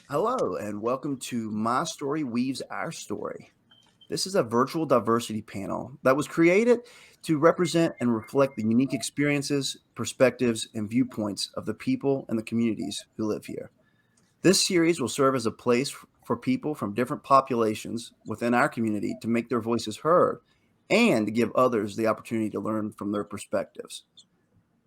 Hello, and welcome to My Story Weaves Our Story. This is a virtual diversity panel that was created to represent and reflect the unique experiences, perspectives, and viewpoints of the people and the communities who live here. This series will serve as a place for people from different populations within our community to make their voices heard and to give others the opportunity to learn from their perspectives.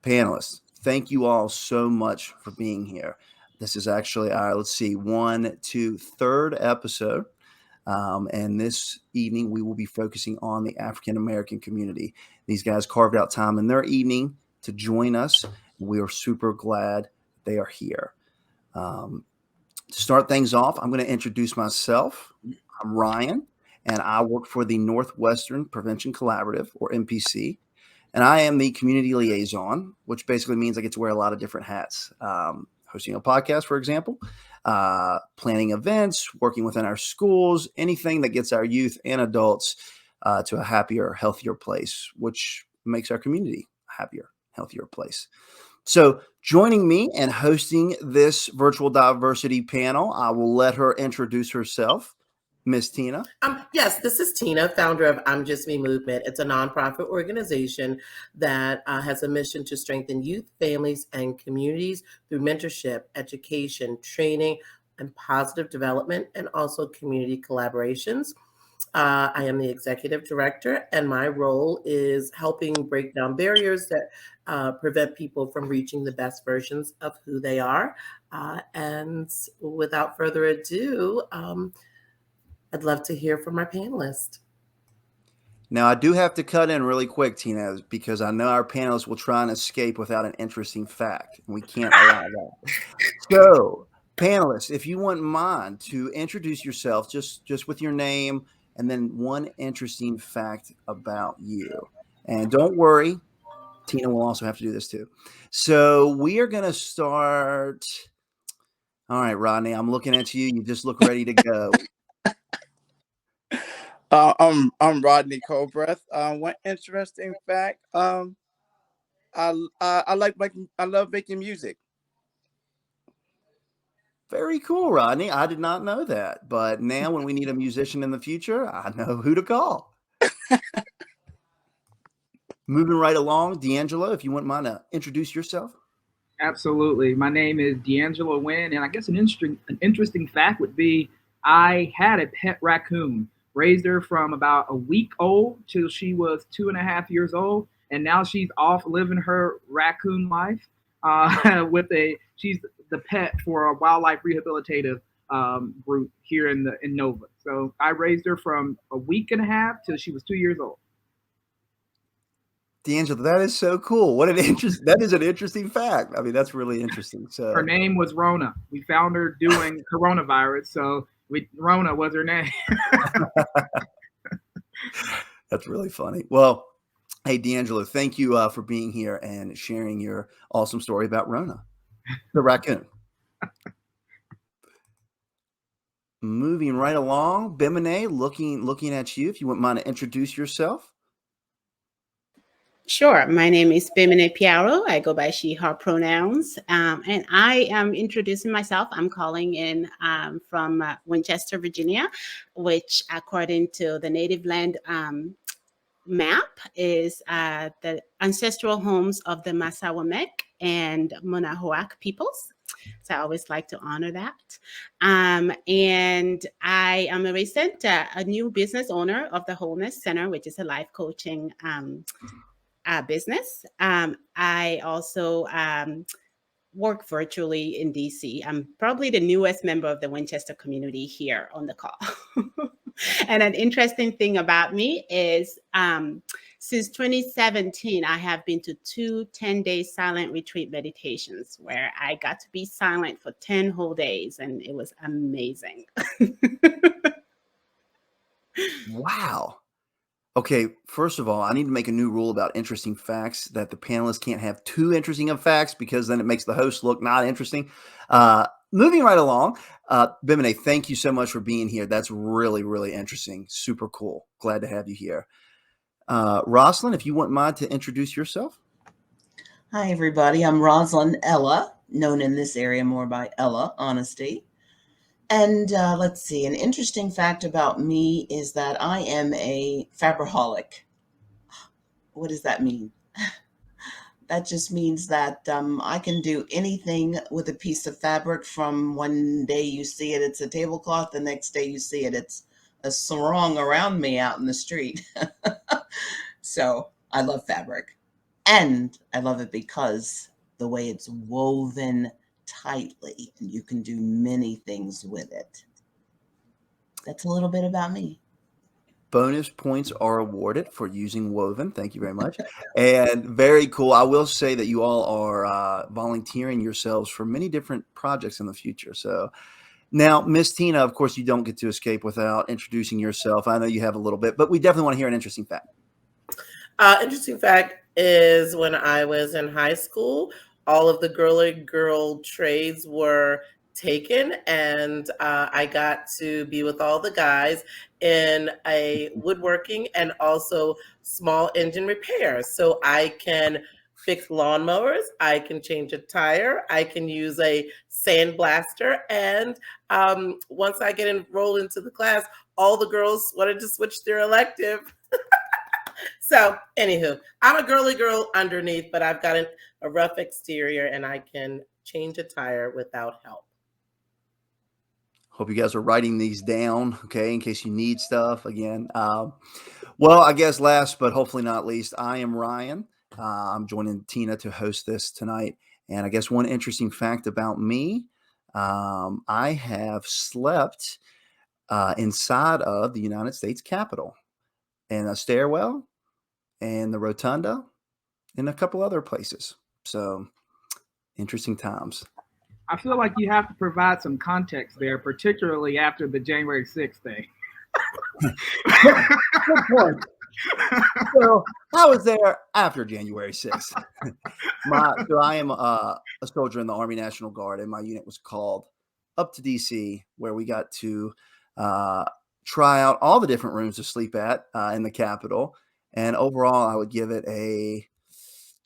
Panelists, thank you all so much for being here. This is actually our, let's see, third episode. And this evening, we will be focusing on the African American community. These guys carved out time in their evening to join us. We are super glad they are here. To start things off, I'm going to introduce myself. I'm Ryan, and I work for the Northwestern Prevention Collaborative, or NPC. And I am the community liaison, which basically means I get to wear a lot of different hats. Hosting a podcast, for example, planning events, working within our schools, anything that gets our youth and adults to a happier, healthier place, which makes our community a happier, healthier place. So joining me and hosting this virtual diversity panel, I will let her introduce herself. Miss Tina. Yes, this is Tina, founder of I'm Just Me Movement. It's a nonprofit organization that has a mission to strengthen youth, families, and communities through mentorship, education, training, and positive development, and also community collaborations. I am the executive director, and my role is helping break down barriers that prevent people from reaching the best versions of who they are. And without further ado, I'd love to hear from our panelists. Now, I do have to cut in really quick, Tina, because I know our panelists will try and escape without an interesting fact. And we can't allow that. So, panelists, if you wouldn't mind to introduce yourself just with your name and then one interesting fact about you. And don't worry, Tina will also have to do this too. So, we are going to start. All right, Rodney, I'm looking at you. You just look ready to go. I'm Rodney Colbert. One interesting fact. I love making music. Very cool, Rodney. I did not know that, but now when we need a musician in the future, I know who to call. Moving right along, Deangelo, if you wouldn't mind to introduce yourself. Absolutely. My name is Deangelo Wynn, and I guess an interesting fact would be I had a pet raccoon. Raised her from about a week old till she was 2.5 years old, and now she's off living her raccoon life. She's the pet for a wildlife rehabilitative group here in Nova. So I raised her from a week and a half till she was 2 years old. Deangelo, that is so cool. That is an interesting fact. I mean, that's really interesting. So her name was Rona. We found her doing coronavirus, so Rona was her name. That's really funny. Well, hey, Deangelo, thank you for being here and sharing your awesome story about Rona, the raccoon. Moving right along, Bimine, looking at you, if you wouldn't mind to introduce yourself. Sure. My name is Bimine Piaro. I go by she, her pronouns. And I am introducing myself. I'm calling in from Winchester, Virginia, which according to the native land map is the ancestral homes of the Masawamek and Monahoac peoples. So I always like to honor that. And I am a new business owner of the Wholeness Center, which is a life coaching business. I also work virtually in DC. I'm probably the newest member of the Winchester community here on the call. And an interesting thing about me is since 2017, I have been to 2 10-day silent retreat meditations where I got to be silent for 10 whole days, and it was amazing. Wow. Okay, first of all, I need to make a new rule about interesting facts that the panelists can't have too interesting of facts because then it makes the host look not interesting. Moving right along, Bimine, thank you so much for being here. That's really, really interesting. Super cool. Glad to have you here. Rosalind, if you wouldn't mind to introduce yourself. Hi, everybody. I'm Rosalind Ella, known in this area more by Ella Honesty. And let's see, an interesting fact about me is that I am a fabriholic. What does that mean? That just means that I can do anything with a piece of fabric. From one day you see it, it's a tablecloth. The next day you see it, it's a sarong around me out in the street. So I love fabric. And I love it because the way it's woven tightly, and you can do many things with it. That's a little bit about me. Bonus points are awarded for using woven. Thank you very much. And very cool. I will say that you all are volunteering yourselves for many different projects in the future. So now, Miss Tina, of course, you don't get to escape without introducing yourself. I know you have a little bit, but we definitely want to hear an interesting fact. Interesting fact is when I was in high school, all of the girly girl trades were taken, and I got to be with all the guys in a woodworking and also small engine repairs. So I can fix lawnmowers, I can change a tire, I can use a sandblaster, and once I get enrolled into the class, all the girls wanted to switch their elective. So, anywho, I'm a girly girl underneath, but I've got a rough exterior and I can change a tire without help. Hope you guys are writing these down, okay, in case you need stuff again. Well, I guess last but hopefully not least, I am Ryan. I'm joining Tina to host this tonight. And I guess one interesting fact about me, I have slept inside of the United States Capitol in a stairwell and the rotunda and a couple other places. So interesting times. I feel like you have to provide some context there, particularly after the January 6th thing. Good point. So I was there after January 6th. So I am a soldier in the Army National Guard, and my unit was called up to DC, where we got to try out all the different rooms to sleep at in the Capitol. And overall, I would give it a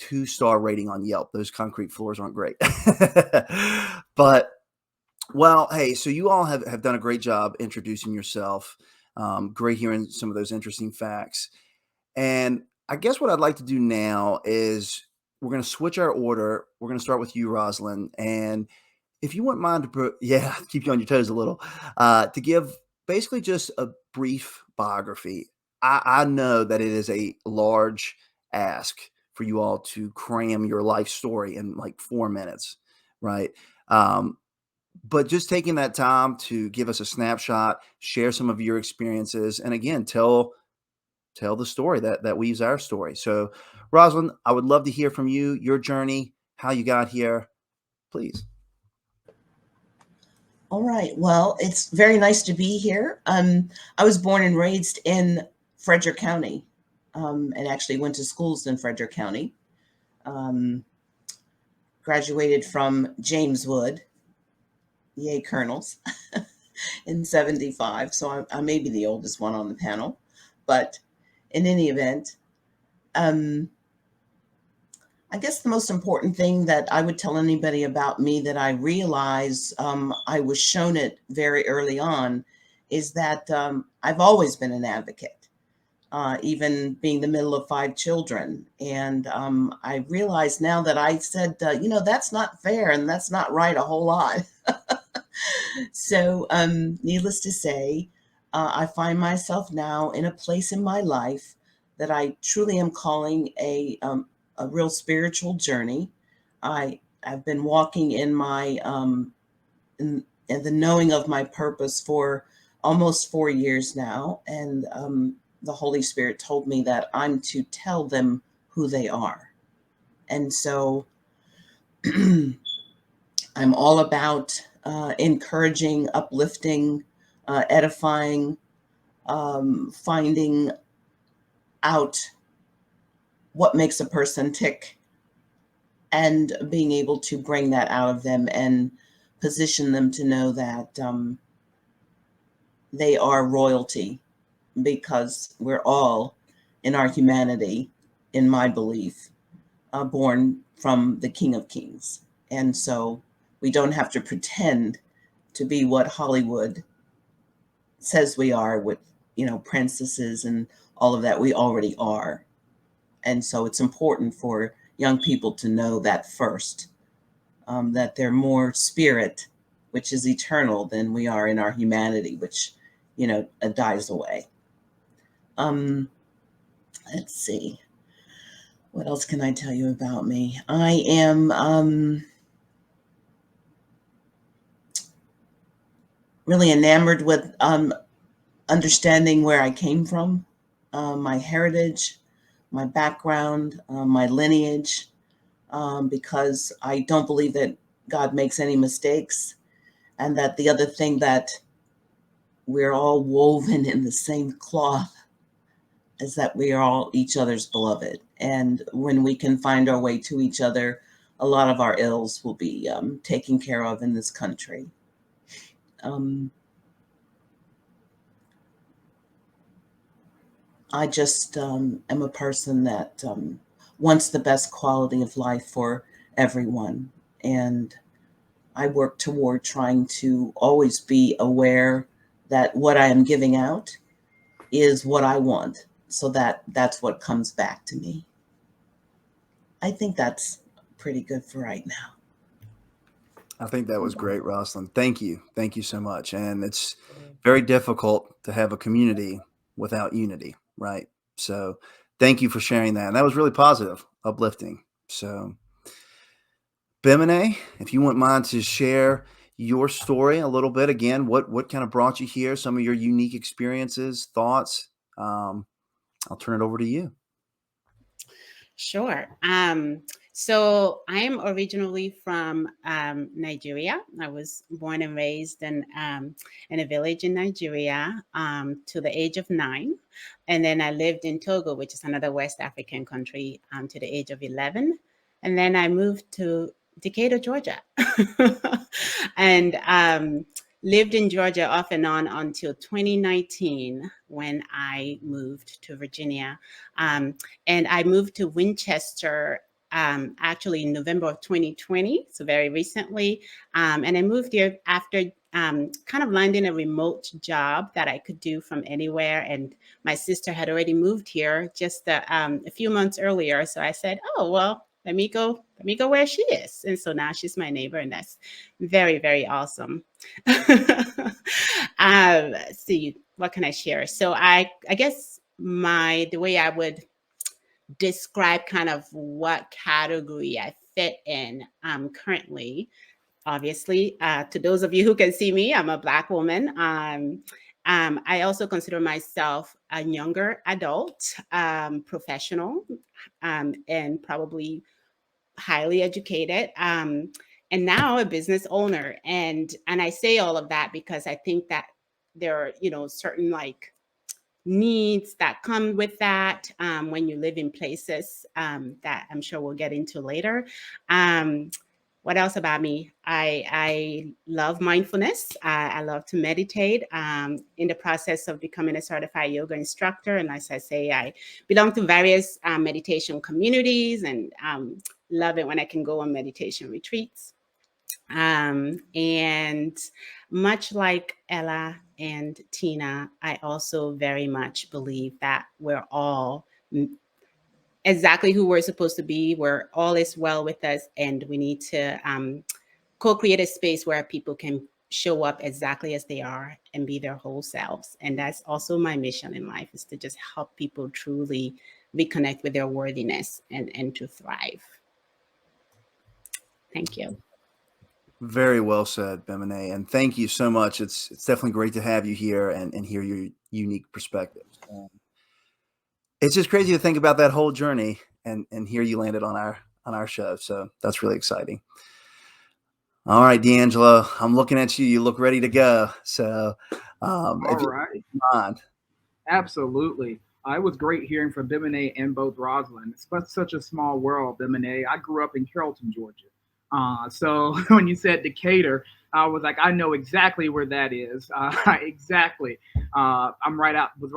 2-star rating on Yelp. Those concrete floors aren't great. But, well, hey, so you all have done a great job introducing yourself. Great hearing some of those interesting facts. And I guess what I'd like to do now is we're going to switch our order. We're going to start with you, Rosalind. And if you wouldn't mind to, keep you on your toes a little, to give basically just a brief biography. I know that it is a large ask for you all to cram your life story in like 4 minutes, right? But just taking that time to give us a snapshot, share some of your experiences, and again, tell the story that weaves our story. So, Rosalind, I would love to hear from you, your journey, how you got here, please. All right. Well, it's very nice to be here. I was born and raised in Frederick County, and actually went to schools in Frederick County. Graduated from James Wood, yay Colonels, in 75. So I may be the oldest one on the panel, but in any event, I guess the most important thing that I would tell anybody about me that I realize I was shown it very early on is that I've always been an advocate, even being the middle of 5 children. And I realize now that I said, that's not fair and that's not right a whole lot. So needless to say, I find myself now in a place in my life that I truly am calling a real spiritual journey. I've been walking in my in the knowing of my purpose for almost 4 years now, and the Holy Spirit told me that I'm to tell them who they are, and so I'm all about encouraging, uplifting, edifying, finding out what makes a person tick and being able to bring that out of them and position them to know that they are royalty, because we're all in our humanity, in my belief, born from the King of Kings. And so we don't have to pretend to be what Hollywood says we are, with, you know, princesses and all of that. We already are. And so it's important for young people to know that first, that they're more spirit, which is eternal, than we are in our humanity, which, you know, dies away. Let's see. What else can I tell you about me? I am really enamored with understanding where I came from, my heritage, my background, my lineage, because I don't believe that God makes any mistakes. And that the other thing, that we're all woven in the same cloth, is that we are all each other's beloved. And when we can find our way to each other, a lot of our ills will be taken care of in this country. I just am a person that wants the best quality of life for everyone. And I work toward trying to always be aware that what I am giving out is what I want, so that that's what comes back to me. I think that's pretty good for right now. I think that was great, Rosalind. Thank you. Thank you so much. And it's very difficult to have a community without unity, right? So thank you for sharing that. And that was really positive, uplifting. So Bimini, if you wouldn't mind to share your story a little bit, again, what kind of brought you here, some of your unique experiences, thoughts, I'll turn it over to you. Sure. So I am originally from Nigeria. I was born and raised in a village in Nigeria to the age of 9. And then I lived in Togo, which is another West African country, to the age of 11. And then I moved to Decatur, Georgia, and lived in Georgia off and on until 2019, when I moved to Virginia. And I moved to Winchester actually in November of 2020, so very recently. And I moved here after kind of landing a remote job that I could do from anywhere. And my sister had already moved here just a few months earlier. So I said, oh, well, let me go where she is. And so now she's my neighbor, and that's very, very awesome. See, what can I share? So I guess the way I would describe kind of what category I fit in currently, obviously, to those of you who can see me, I'm a Black woman. I also consider myself a younger adult, professional, and probably highly educated, and now a business owner. And I say all of that because I think that there are, you know, certain like needs that come with that when you live in places that I'm sure we'll get into later. What else about me? I love mindfulness. I love to meditate. In the process of becoming a certified yoga instructor, and as I say, I belong to various meditation communities, and love it when I can go on meditation retreats. And much like Ella and Tina, I also very much believe that we're all exactly who we're supposed to be. We're all is well with us, and we need to co-create a space where people can show up exactly as they are and be their whole selves. And that's also my mission in life, is to just help people truly reconnect with their worthiness and to thrive. Thank you. Very well said, Bimini, and thank you so much. It's definitely great to have you here and hear your unique perspectives. It's just crazy to think about that whole journey, and here you landed on our show. So that's really exciting. All right, Deangelo, I'm looking at you. You look ready to go. So, All right. On. Absolutely. It was great hearing from Bimini and both Rosalind. It's such a small world, Bimini. I grew up in Carrollton, Georgia. So when you said Decatur, I was like, I know exactly where that is. Exactly. Was right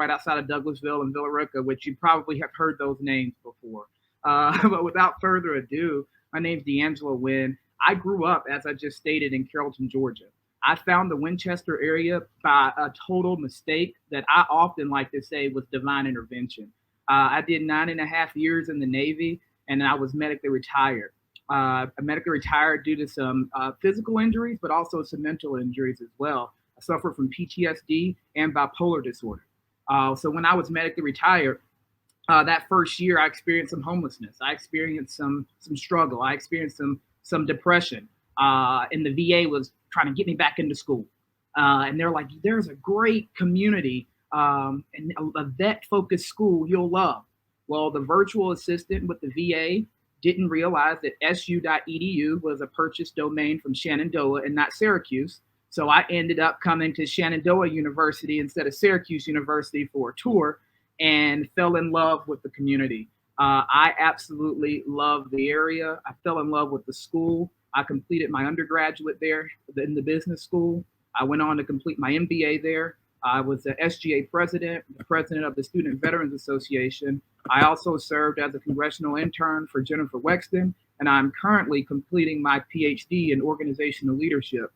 outside of Douglasville and Villa Rica, which you probably have heard those names before. But without further ado, my name's Deangelo Wynn. I grew up, as I just stated, in Carrollton, Georgia. I found the Winchester area by a total mistake that I often like to say was divine intervention. I did 9.5 years in the Navy, and I was medically retired. I medically retired due to some physical injuries, but also some mental injuries as well. I suffered from PTSD and bipolar disorder. So when I was medically retired, that first year, I experienced some homelessness. I experienced some struggle. I experienced some depression. And the VA was trying to get me back into school. And they're like, "There's a great community and a vet-focused school you'll love." Well, the virtual assistant with the VA didn't realize that su.edu was a purchased domain from Shenandoah and not Syracuse. So I ended up coming to Shenandoah University instead of Syracuse University for a tour, and fell in love with the community. I absolutely love the area. I fell in love with the school. I completed my undergraduate there in the business school. I went on to complete my MBA there. I was the SGA president, the president of the Student Veterans Association. I also served as a congressional intern for Jennifer Wexton, and I'm currently completing my PhD in organizational leadership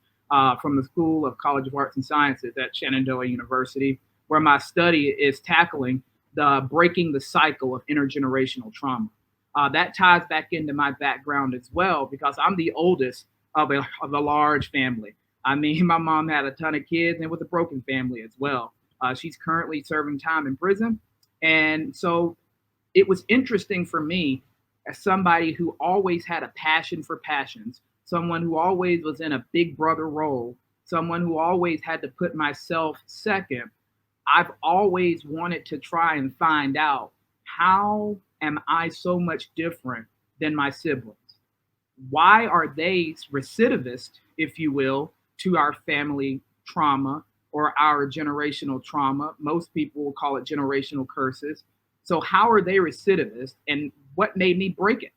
from the School of College of Arts and Sciences at Shenandoah University, where my study is tackling the breaking the cycle of intergenerational trauma. That ties back into my background as well, because I'm the oldest of a large family. I mean, my mom had a ton of kids, and it was a broken family as well. She's currently serving time in prison. And so it was interesting for me, as somebody who always had a passion for passions, someone who always was in a big brother role, someone who always had to put myself second. I've always wanted to try and find out, how am I so much different than my siblings? Why are they recidivist, if you will, to our family trauma or our generational trauma? Most people will call it generational curses. So how are they recidivist, and what made me break it?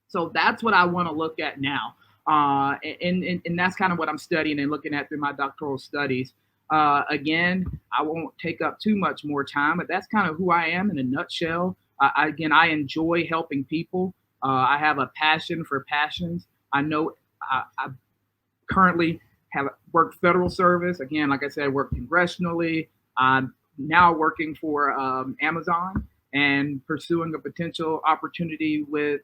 So that's what I want to look at now. And that's kind of what I'm studying and looking at through my doctoral studies. Again, I won't take up too much more time, but that's kind of who I am in a nutshell. I enjoy helping people. I have a passion for passions. I know I currently have worked federal service. Again, like I said, I work congressionally. I'm now working for Amazon and pursuing a potential opportunity with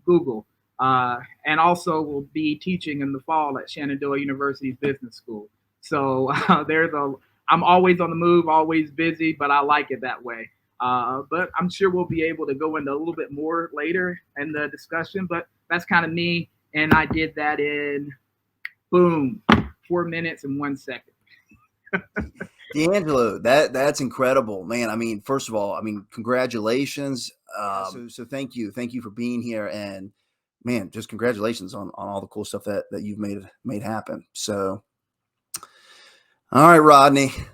Google. And also will be teaching in the fall at Shenandoah University's Business School. So I'm always on the move, always busy, but I like it that way. But I'm sure we'll be able to go into a little bit more later in the discussion, but that's kind of me. And I did that in, boom, 4 minutes and 1 second. Deangelo, that's incredible, man. I mean, first of all, I mean, congratulations. So thank you for being here, and man, just congratulations on all the cool stuff that you've made happen. So, all right, Rodney, I'm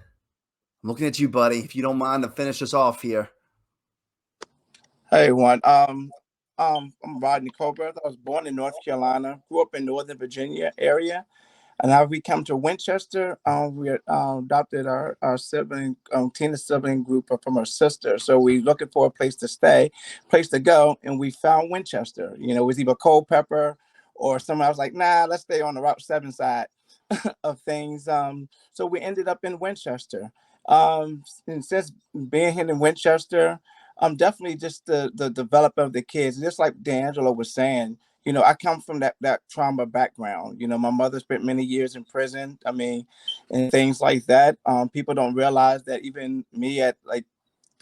looking at you, buddy. If you don't mind to finish us off here. Hey, everyone. I'm Rodney Colbert. I was born in North Carolina, grew up in Northern Virginia area. And now we come to Winchester. We adopted our sibling, Tina's sibling group from her sister. So we looking for a place to stay, place to go, and we found Winchester. You know, it was either Culpeper or someone else like, nah, let's stay on the Route 7 side of things. So we ended up in Winchester. And since being here in Winchester, definitely just the development of the kids. Just like Deangelo was saying, you know, I come from that trauma background. You know, my mother spent many years in prison. I mean, and things like that. People don't realize that even me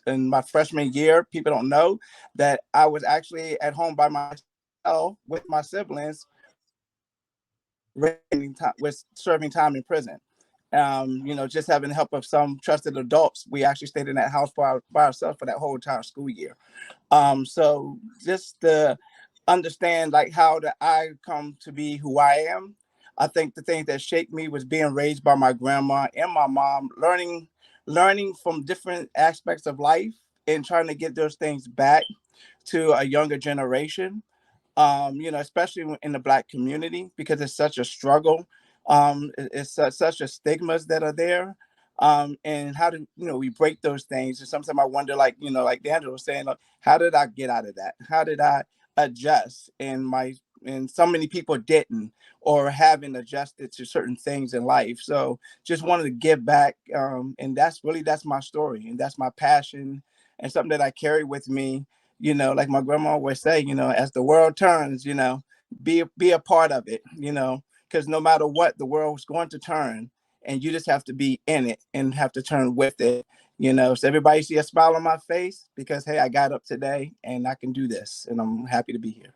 in my freshman year, people don't know that I was actually at home by myself with my siblings, serving time in prison. You know, just having the help of some trusted adults. We actually stayed in that house by ourselves for that whole entire school year. So just the understand like how that I come to be who I am. I think the thing that shaped me was being raised by my grandma and my mom, learning from different aspects of life and trying to get those things back to a younger generation. You know, especially in the Black community, because it's such a struggle. It's such a stigmas that are there. And how do we break those things? And sometimes I wonder, like, like Deandra was saying, like, how did I get out of that? How did I adjust? And my and so many people didn't or haven't adjusted to certain things in life. So just wanted to give back, and that's my story, and that's my passion, and something that I carry with me. Like my grandma always say, as the world turns, be a part of it, because no matter what, the world's going to turn, and you just have to be in it and have to turn with it. So everybody see a smile on my face because, hey, I got up today and I can do this, and I'm happy to be here.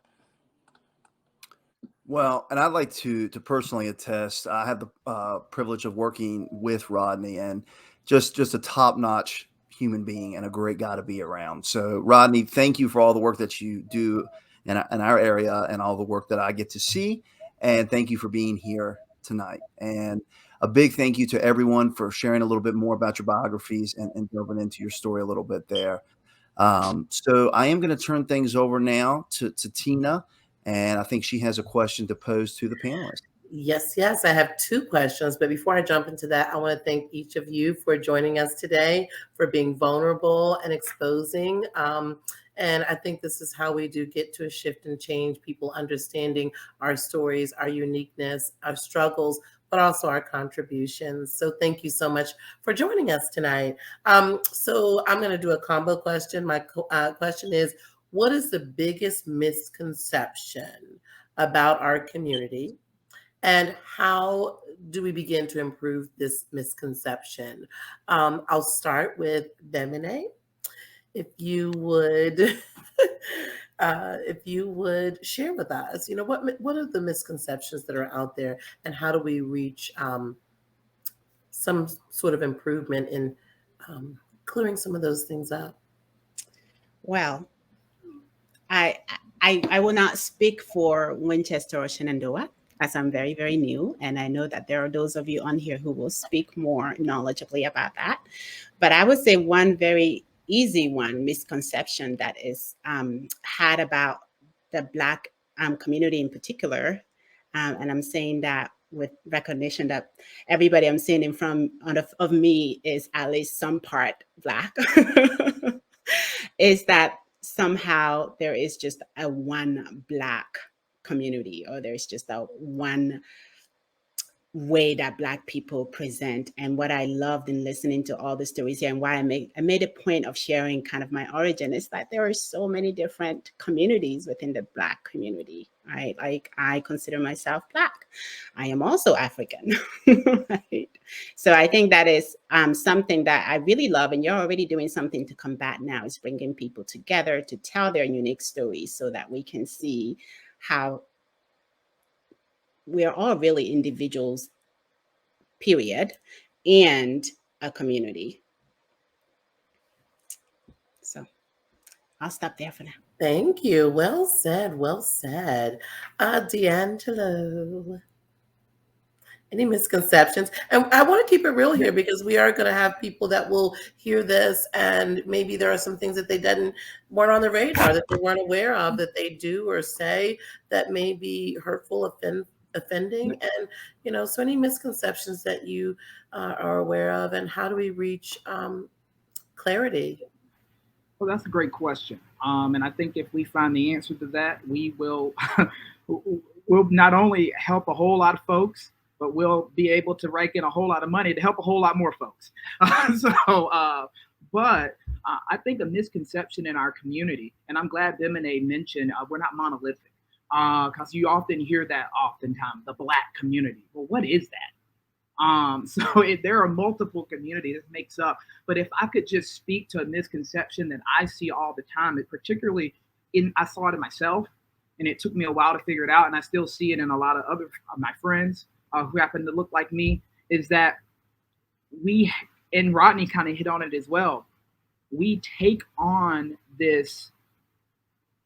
Well, and I'd like to personally attest. I had the privilege of working with Rodney, and just a top-notch human being and a great guy to be around. So, Rodney, thank you for all the work that you do in our area and all the work that I get to see. And thank you for being here tonight. And a big thank you to everyone for sharing a little bit more about your biographies and delving into your story a little bit there. So I am going to turn things over now to Tina, and I think she has a question to pose to the panelists. Yes, yes. I have two questions, but before I jump into that, I want to thank each of you for joining us today, for being vulnerable and exposing. And I think this is how we do get to a shift and change, people understanding our stories, our uniqueness, our struggles, but also our contributions. So thank you so much for joining us tonight. So I'm going to do a combo question. My question is, what is the biggest misconception about our community? And how do we begin to improve this misconception? I'll start with Bemine. If you would, share with us, what are the misconceptions that are out there, and how do we reach some sort of improvement in clearing some of those things up? Well, I will not speak for Winchester or Shenandoah, as I'm very, very new. And I know that there are those of you on here who will speak more knowledgeably about that. But I would say one very easy misconception that is had about the Black community in particular. And I'm saying that with recognition that everybody I'm seeing in front of me is at least some part Black, is that somehow there is just a one Black community, or there's just a one way that Black people present. And what I loved in listening to all the stories here, and why I made a point of sharing kind of my origin, is that there are so many different communities within the Black community, right? Like, I consider myself Black. I am also African, right? So I think that is something that I really love, and you're already doing something to combat now, is bringing people together to tell their unique stories so that we can see how we're all really individuals, period, and a community. So I'll stop there for now. Thank you. Well said. Well said. Deangelo, any misconceptions? And I want to keep it real here, because we are going to have people that will hear this, and maybe there are some things that they weren't on the radar, that they weren't aware of, that they do or say that may be hurtful, offending, and so any misconceptions that you are aware of, and how do we reach clarity? Well, that's a great question, and I think if we find the answer to that, we will we'll not only help a whole lot of folks, but we'll be able to rake in a whole lot of money to help a whole lot more folks. But I think a misconception in our community, and I'm glad Bemine mentioned we're not monolithic. Because you often hear that oftentimes, the Black community. Well, what is that? So there are multiple communities it makes up. But if I could just speak to a misconception that I see all the time, it particularly I saw it in myself, and it took me a while to figure it out, and I still see it in a lot of other of my friends who happen to look like me, is that and Rodney kind of hit on it as well, we take on this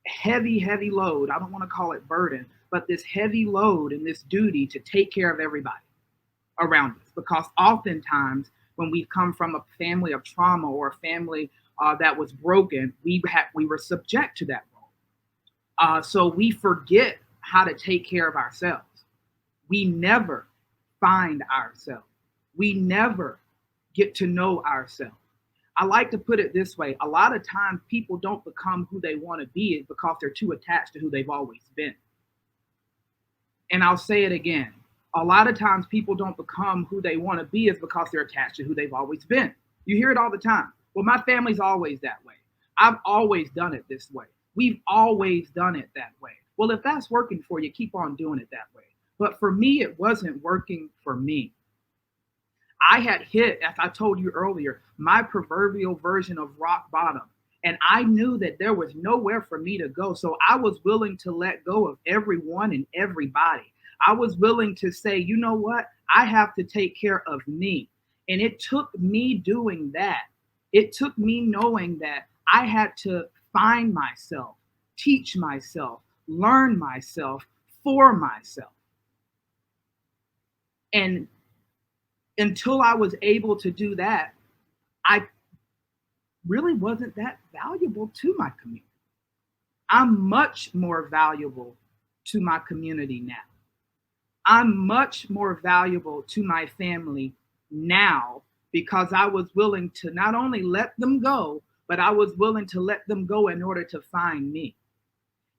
heavy load. I don't want to call it burden, but this heavy load and this duty to take care of everybody around us. Because oftentimes when we've come from a family of trauma or a family that was broken, we were subject to that role. So we forget how to take care of ourselves. We never find ourselves. We never get to know ourselves. I like to put it this way. A lot of times people don't become who they want to be because they're too attached to who they've always been. And I'll say it again. A lot of times people don't become who they want to be is because they're attached to who they've always been. You hear it all the time. Well, my family's always that way. I've always done it this way. We've always done it that way. Well, if that's working for you, keep on doing it that way. But for me, it wasn't working for me. I had hit, as I told you earlier, my proverbial version of rock bottom. And I knew that there was nowhere for me to go. So I was willing to let go of everyone and everybody. I was willing to say, you know what? I have to take care of me. And it took me doing that. It took me knowing that I had to find myself, teach myself, learn myself for myself. And until I was able to do that, I really wasn't that valuable to my community. I'm much more valuable to my community now. I'm much more valuable to my family now because I was willing to not only let them go, but I was willing to let them go in order to find me.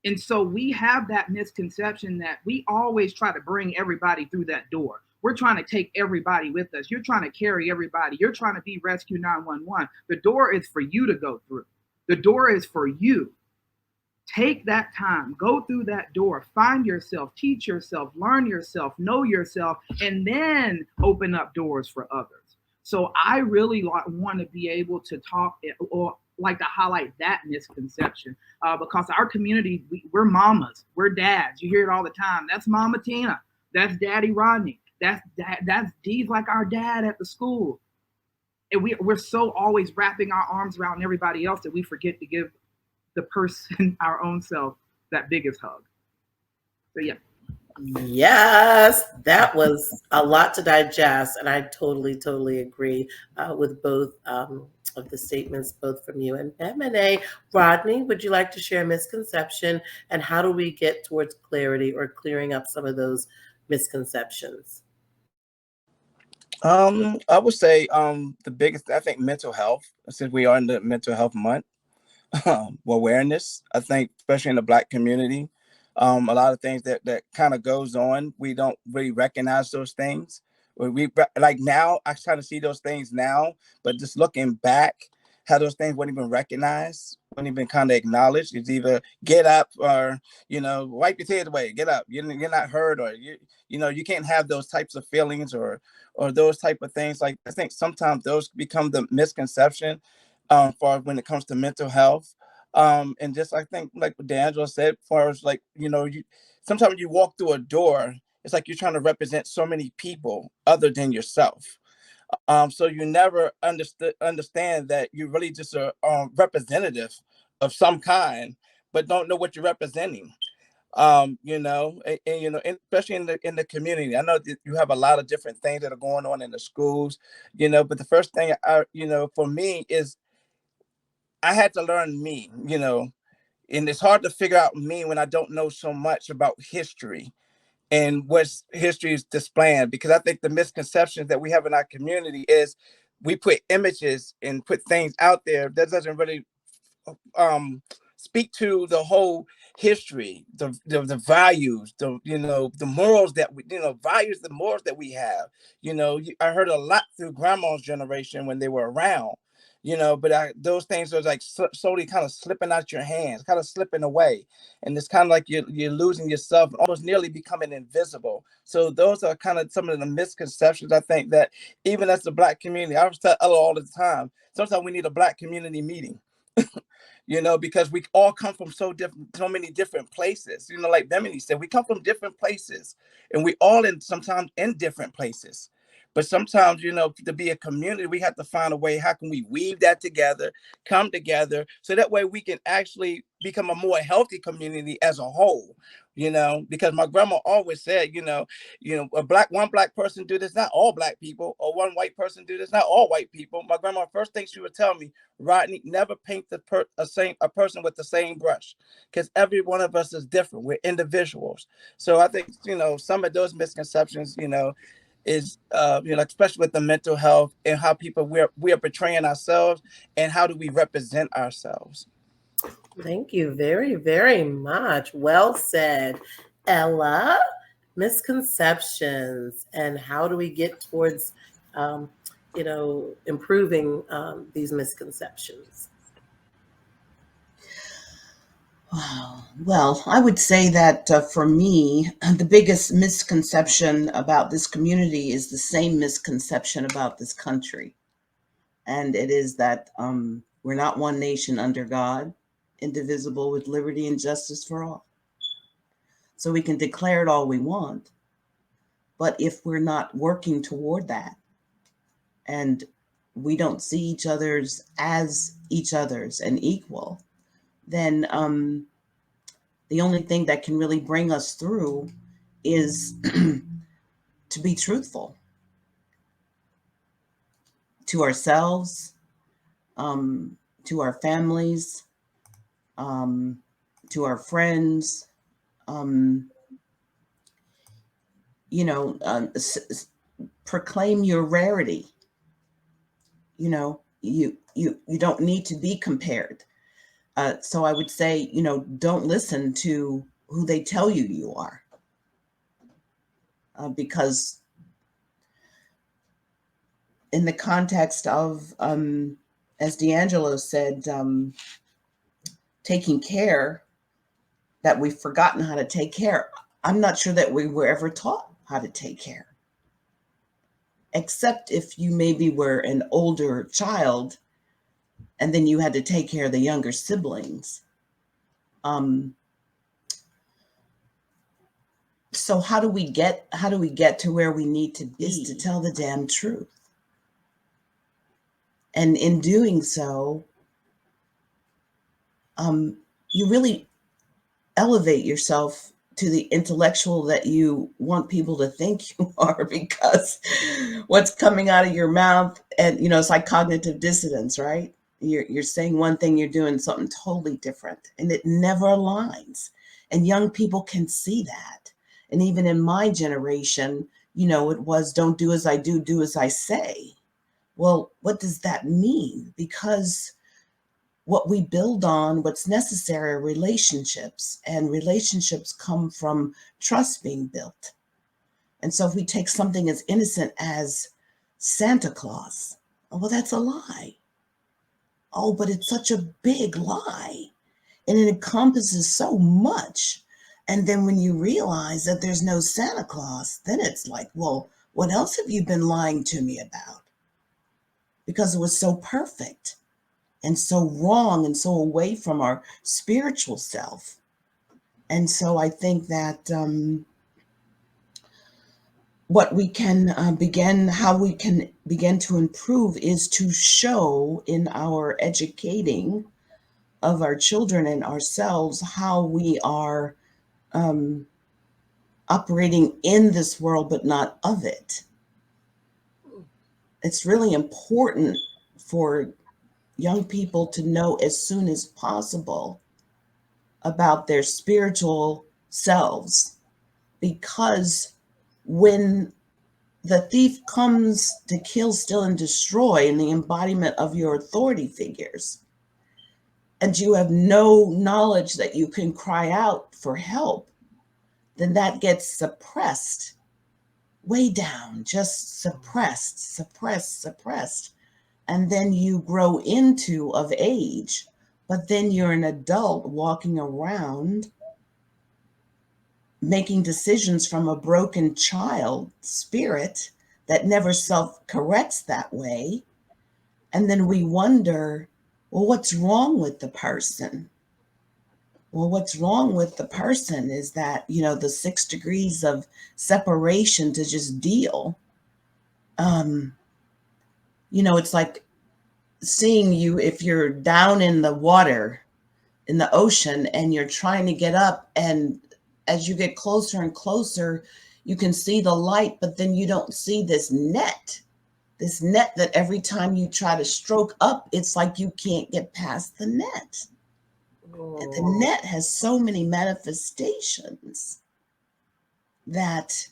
And so we have that misconception that we always try to bring everybody through that door. We're trying to take everybody with us. You're trying to carry everybody. You're trying to be Rescue 911. The door is for you to go through. The door is for you. Take that time, go through that door, find yourself, teach yourself, learn yourself, know yourself, and then open up doors for others. So I really want to be able to talk or like to highlight that misconception because our community, we're mamas, we're dads. You hear it all the time. That's Mama Tina. That's Daddy Rodney. That's D's like our dad at the school. And we're so always wrapping our arms around everybody else that we forget to give the person, our own self, that biggest hug. So yeah. Yes, that was a lot to digest, and I totally agree with both of the statements, both from you and M&A. Rodney, would you like to share a misconception, and how do we get towards clarity or clearing up some of those misconceptions? I would say the biggest, I think, mental health, since we are in the mental health month. Awareness, I think, especially in the Black community, a lot of things that kind of goes on, we don't really recognize those things. We like now, I kind of see those things now, but just looking back, how those things weren't even recognized, weren't even kind of acknowledged. It's either get up or, wipe your tears away, get up. You're not heard, or you can't have those types of feelings or those type of things. Like, I think sometimes those become the misconception for when it comes to mental health. And just, I think, like what Deangelo said, as far as like, sometimes you walk through a door, it's like you're trying to represent so many people other than yourself. So you never understand that you're really just a representative of some kind, but don't know what you're representing. And especially in the community. I know that you have a lot of different things that are going on in the schools, but the first thing for me is I had to learn me, and it's hard to figure out me when I don't know so much about history and what history is displaying, because I think the misconceptions that we have in our community is we put images and put things out there that doesn't really speak to the whole history, the values, the morals that we, values, the morals that we have. I heard a lot through grandma's generation when they were around, but those things are like slowly kind of slipping out your hands, kind of slipping away. And it's kind of like you're losing yourself, almost nearly becoming invisible. So those are kind of some of the misconceptions, I think, that even as the Black community, I was telling Ella all the time, sometimes we need a Black community meeting. Because we all come from so many different places. Like Bemini said, we come from different places, and we all sometimes in different places. But sometimes, to be a community, we have to find a way. How can we weave that together, come together, so that way we can actually become a more healthy community as a whole? Because my grandma always said, one Black person do this, not all Black people, or one white person do this, not all white people. My grandma, first thing she would tell me, Rodney, never paint a person with the same brush, because every one of us is different. We're individuals. So I think, some of those misconceptions, is especially with the mental health and how people we are portraying ourselves, and how do we represent ourselves. Thank you very, very much. Well said. Ella, misconceptions, and how do we get towards, improving these misconceptions? Wow. Well, I would say that for me, the biggest misconception about this community is the same misconception about this country. And it is that we're not one nation under God, indivisible, with liberty and justice for all. So we can declare it all we want. But if we're not working toward that, and we don't see each other's as each other's and equal, then the only thing that can really bring us through is to be truthful to ourselves, to our families, to our friends, proclaim your rarity. You don't need to be compared. So I would say, don't listen to who they tell you are, because in the context of, as Deangelo said, taking care, that we've forgotten how to take care. I'm not sure that we were ever taught how to take care, except if you maybe were an older child and then you had to take care of the younger siblings. So how do we get to where we need to be? Is to tell the damn truth. And in doing so, you really elevate yourself to the intellectual that you want people to think you are, because what's coming out of your mouth, and it's like cognitive dissonance, right? You're saying one thing, you're doing something totally different, and it never aligns. And young people can see that. And even in my generation, it was, don't do as I do, do as I say. Well, what does that mean? Because what we build on, what's necessary, are relationships, and relationships come from trust being built. And so if we take something as innocent as Santa Claus, well, that's a lie. Oh, but it's such a big lie, and it encompasses so much. And then when you realize that there's no Santa Claus, then it's like, well, what else have you been lying to me about? Because it was so perfect and so wrong and so away from our spiritual self. And so I think that how we can begin to improve is to show in our educating of our children and ourselves how we are operating in this world, but not of it. It's really important for young people to know as soon as possible about their spiritual selves, because when the thief comes to kill, steal, and destroy in the embodiment of your authority figures, and you have no knowledge that you can cry out for help, then that gets suppressed way down, just suppressed. And then you grow into of age, but then you're an adult walking around making decisions from a broken child spirit that never self-corrects that way. And then we wonder, well, what's wrong with the person? Well, what's wrong with the person is that, the 6 degrees of separation to just deal. It's like seeing you if you're down in the water, in the ocean, and you're trying to get up, and as you get closer and closer, you can see the light, but then you don't see this net that every time you try to stroke up, it's like you can't get past the net. And the net has so many manifestations that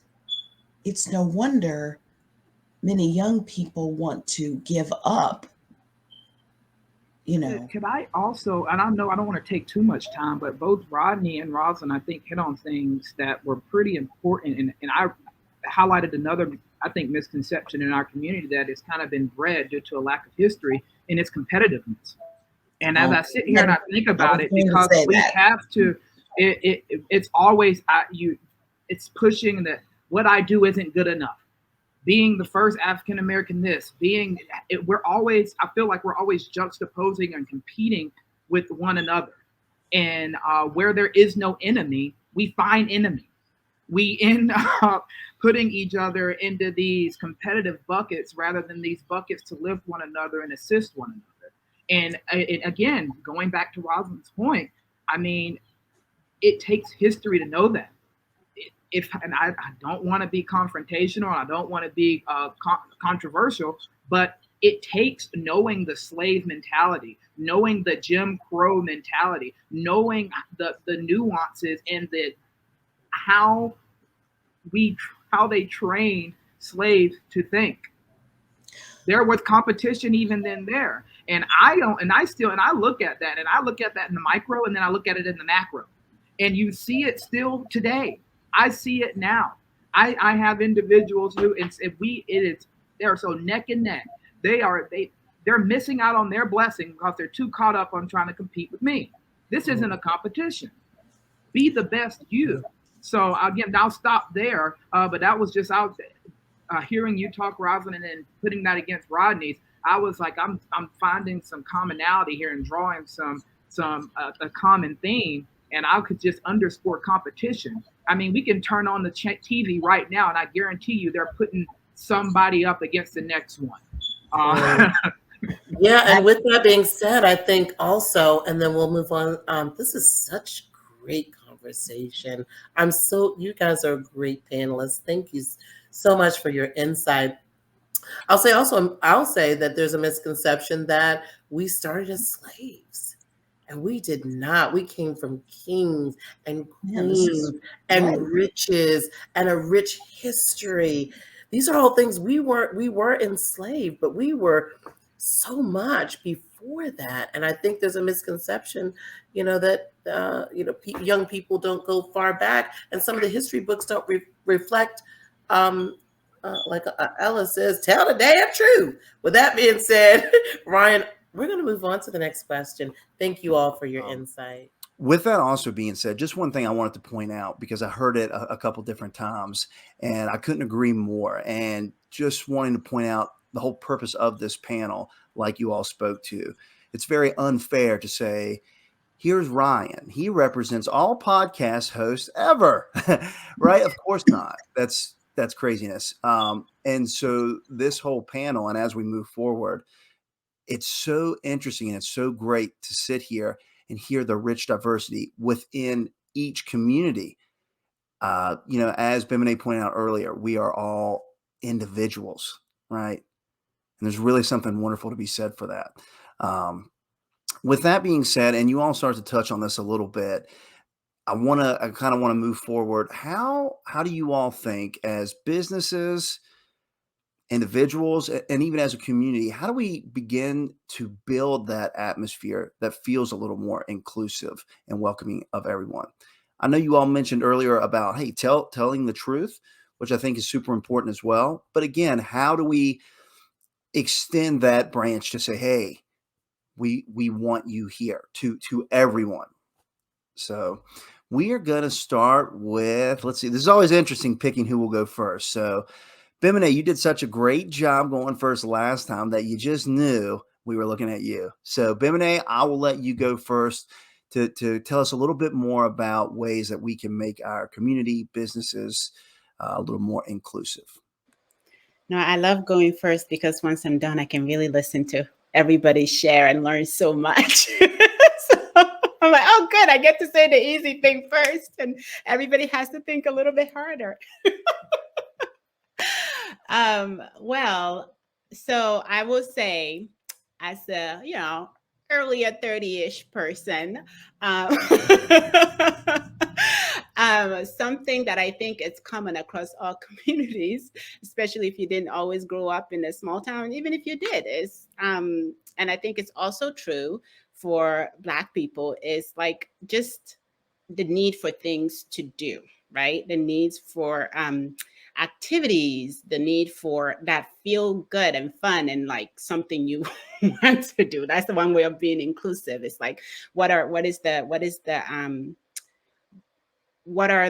it's no wonder many young people want to give up, you know. Could I also, and I know I don't want to take too much time, but both Rodney and Rosalind, I think, hit on things that were pretty important. And I highlighted another, I think, misconception in our community that has kind of been bred due to a lack of history, and it's competitiveness. And as I sit here and I think about it, because we have to, it's always, it's pushing that what I do isn't good enough. Being the first African American, we're always, I feel like we're always juxtaposing and competing with one another. And where there is no enemy, we find enemy. We end up putting each other into these competitive buckets rather than these buckets to lift one another and assist one another. And again, going back to Rosalind's point, I mean, it takes history to know that. I don't want to be confrontational, I don't want to be controversial, but it takes knowing the slave mentality, knowing the Jim Crow mentality, knowing the nuances and how they trained slaves to think. There was competition even then there. And I look at that in the micro, and then I look at it in the macro. And you see it still today. I see it now. I have individuals who they're so neck and neck. They're missing out on their blessing because they're too caught up on trying to compete with me. This isn't a competition. Be the best you. So again, I'll stop there. But that was just out hearing you talk, Rosalind, and then putting that against Rodney's. I was like, I'm finding some commonality here and drawing a common theme. And I could just underscore competition. I mean, we can turn on the TV right now, and I guarantee you they're putting somebody up against the next one. Yeah, and with that being said, I think also, and then we'll move on. This is such great conversation. You guys are great panelists. Thank you so much for your insight. I'll say that there's a misconception that we started as slaves. And we did not. We came from kings and queens and riches and a rich history. These are all things we were enslaved, but we were so much before that. And I think there's a misconception, that young people don't go far back, and some of the history books don't reflect. Like Ella says, tell the damn truth. With that being said, Ryan, we're going to move on to the next question. Thank you all for your insight. With that also being said, just one thing I wanted to point out, because I heard it a couple different times and I couldn't agree more. And just wanting to point out the whole purpose of this panel, like you all spoke to, it's very unfair to say, here's Ryan. He represents all podcast hosts ever, right? Of course not. That's craziness. And so this whole panel, and as we move forward, it's so interesting and it's so great to sit here and hear the rich diversity within each community. As Bimini pointed out earlier, we are all individuals, right? And there's really something wonderful to be said for that. With that being said, and you all started to touch on this a little bit, I kind of want to move forward. How do you all think, as businesses, individuals, and even as a community, how do we begin to build that atmosphere that feels a little more inclusive and welcoming of everyone? I know you all mentioned earlier about, hey, telling the truth, which I think is super important as well. But again, how do we extend that branch to say, hey, we want you here to everyone? So we are going to start with, let's see, this is always interesting picking who will go first. So Bimini, you did such a great job going first last time that you just knew we were looking at you. So Bimini, I will let you go first to tell us a little bit more about ways that we can make our community businesses a little more inclusive. No, I love going first because once I'm done, I can really listen to everybody share and learn so much. So I'm like, oh, good. I get to say the easy thing first, and everybody has to think a little bit harder. So I will say, as a, earlier 30-ish person, Something that I think is common across all communities, especially if you didn't always grow up in a small town, even if you did, is, and I think it's also true for Black people, is like just the need for things to do, right? The needs for activities, the need for that feel good and fun and like something you want to do. That's the one way of being inclusive. It's like, what are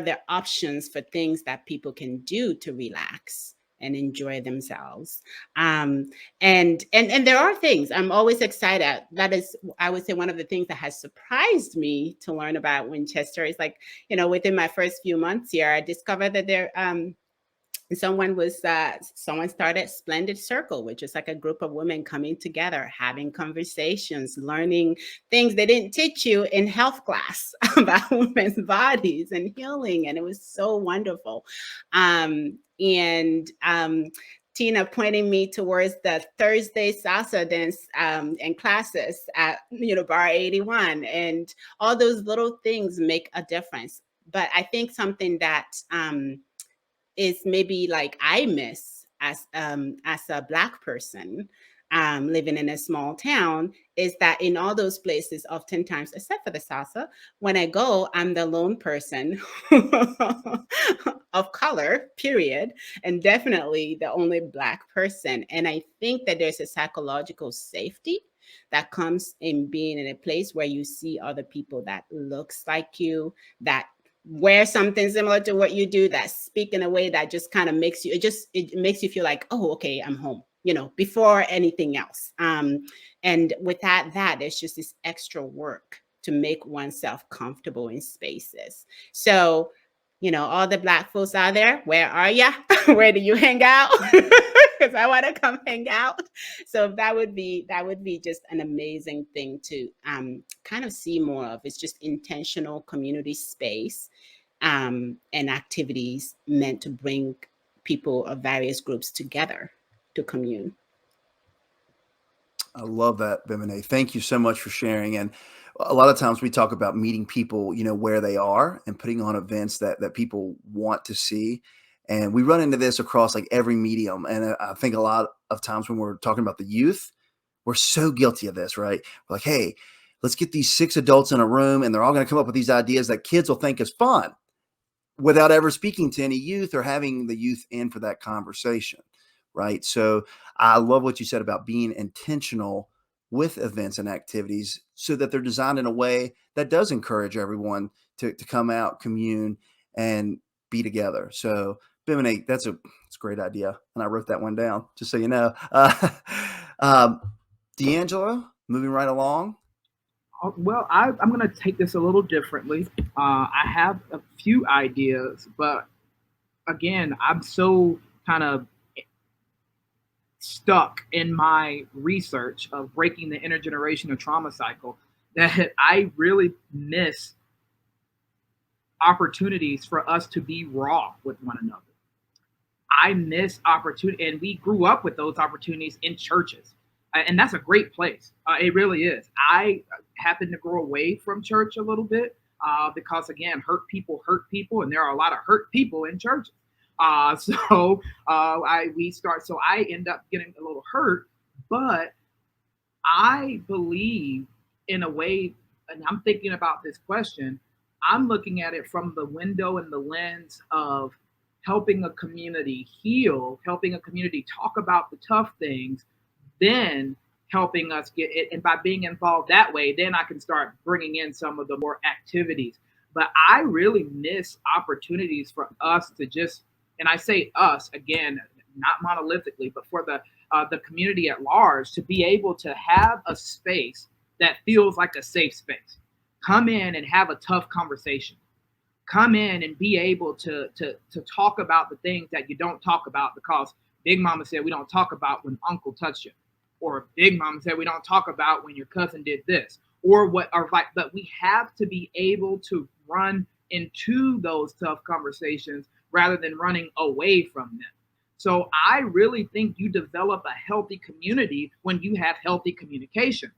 the options for things that people can do to relax and enjoy themselves? And there are things I'm always excited. That is, I would say, one of the things that has surprised me to learn about Winchester is like, within my first few months here, I discovered that someone started Splendid Circle, which is like a group of women coming together, having conversations, learning things they didn't teach you in health class about women's bodies and healing. And it was so wonderful. Tina pointing me towards the Thursday salsa dance and classes at Bar 81, and all those little things make a difference. But I think something that is maybe like I miss as a Black person living in a small town, is that in all those places, oftentimes, except for the salsa, when I go, I'm the lone person of color, period, and definitely the only Black person. And I think that there's a psychological safety that comes in being in a place where you see other people that looks like you, that wear something similar to what you do, that speak in a way that just kind of makes you, it makes you feel like, oh, okay, I'm home, before anything else. And without that, there's just this extra work to make oneself comfortable in spaces. So, all the Black folks out there, where are ya? Where do you hang out? Because I want to come hang out. So that would be just an amazing thing to kind of see more of. It's just intentional community space and activities meant to bring people of various groups together to commune. I love that, Bimini. Thank you so much for sharing. And a lot of times we talk about meeting people, where they are and putting on events that people want to see. And we run into this across like every medium. And I think a lot of times when we're talking about the youth, we're so guilty of this, right? We're like, hey, let's get these 6 adults in a room and they're all going to come up with these ideas that kids will think is fun, without ever speaking to any youth or having the youth in for that conversation, right? So I love what you said about being intentional with events and activities so that they're designed in a way that does encourage everyone to come out, commune, and be together. So Bimini, it's a great idea. And I wrote that one down, just so you know. Deangelo, moving right along. Well, I'm going to take this a little differently. I have a few ideas, but again, I'm so kind of stuck in my research of breaking the intergenerational trauma cycle that I really miss opportunities for us to be raw with one another. I miss opportunity, and we grew up with those opportunities in churches. And that's a great place. It really is. I happen to grow away from church a little bit because, again, hurt people, and there are a lot of hurt people in churches. So I end up getting a little hurt, but I believe in a way, and I'm thinking about this question, I'm looking at it from the window and the lens of helping a community heal, helping a community talk about the tough things, then helping us get it. And by being involved that way, then I can start bringing in some of the more activities. But I really miss opportunities for us to just, and I say us, again, not monolithically, but for the community at large, to be able to have a space that feels like a safe space. Come in and have a tough conversation. Come in and be able to talk about the things that you don't talk about because Big Mama said we don't talk about when Uncle touched you. Or Big Mama said we don't talk about when your cousin did this, but we have to be able to run into those tough conversations rather than running away from them. So I really think you develop a healthy community when you have healthy communication.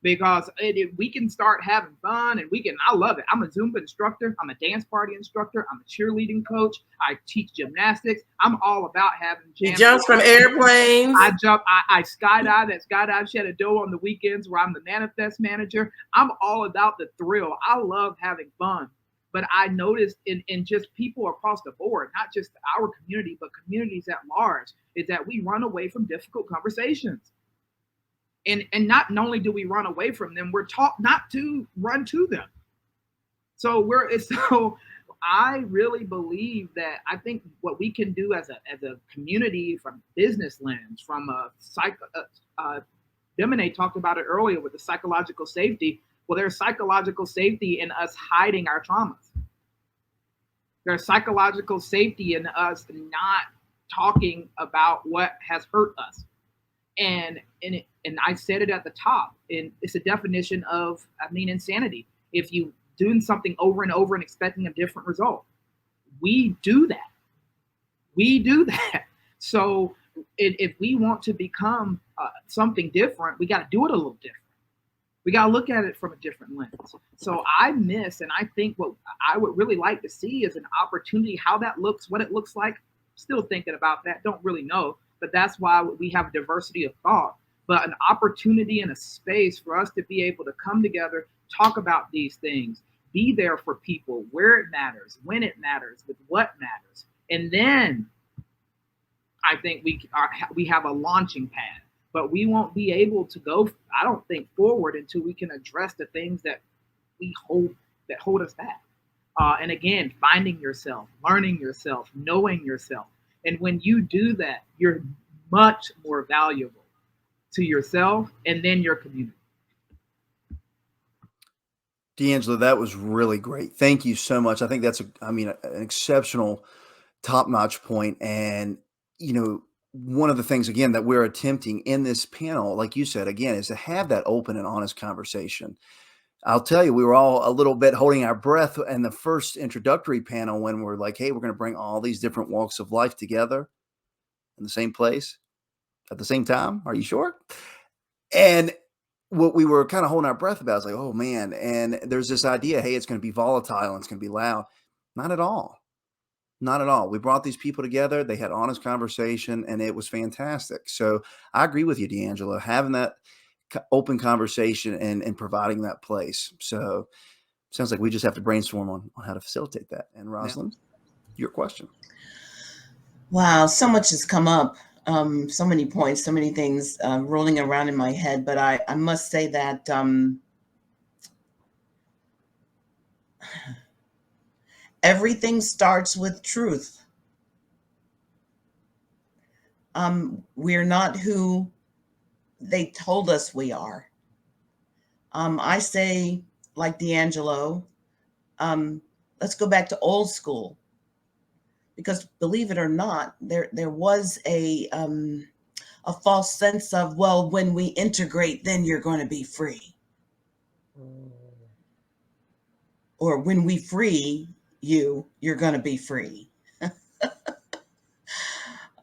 because we can start having fun, and I love it. I'm a Zumba instructor. I'm a dance party instructor. I'm a cheerleading coach. I teach gymnastics. I'm all about having He jumps from airplanes. I skydive at Skydive Shenandoah on the weekends where I'm the manifest manager. I'm all about the thrill. I love having fun. But I noticed in just people across the board, not just our community, but communities at large, is that we run away from difficult conversations. And not only do we run away from them, we're taught not to run to them. So I really believe that I think what we can do as a community, from business lens, from Demone talked about it earlier with the psychological safety. Well, there's psychological safety in us hiding our traumas. There's psychological safety in us not talking about what has hurt us. And I said it at the top, and it's a definition of, insanity. If you doing something over and over and expecting a different result, we do that. So if we want to become something different, we got to do it a little different. We got to look at it from a different lens. So I think what I would really like to see is an opportunity, how that looks, what it looks like. Still thinking about that, don't really know. But that's why we have diversity of thought, but an opportunity and a space for us to be able to come together, talk about these things, be there for people where it matters, when it matters, with what matters. And then I think we have a launching pad, but we won't be able to go, I don't think, forward until we can address the things that hold us back. And again, finding yourself, learning yourself, knowing yourself. And when you do that, you're much more valuable to yourself and then your community. Deangelo, that was really great. Thank you so much. I think that's an exceptional, top-notch point. And, one of the things, again, that we're attempting in this panel, like you said, again, is to have that open and honest conversation. I'll tell you, we were all a little bit holding our breath in the first introductory panel when we're like, hey, we're going to bring all these different walks of life together in the same place at the same time. Are you sure? And what we were kind of holding our breath about is like, oh man. And there's this idea, hey, it's going to be volatile and it's going to be loud. Not at all. Not at all. We brought these people together. They had honest conversation and it was fantastic. So I agree with you, Deangelo, having that open conversation and providing that place. So sounds like we just have to brainstorm on how to facilitate that. And Rosalind, your question. Wow, so much has come up. So many points, so many things rolling around in my head. But I must say that everything starts with truth. We're not who they told us we are. I say, like Deangelo, let's go back to old school, because believe it or not, there was a false sense of, well, when we integrate, then you're going to be free, or when we free you, you're going to be free.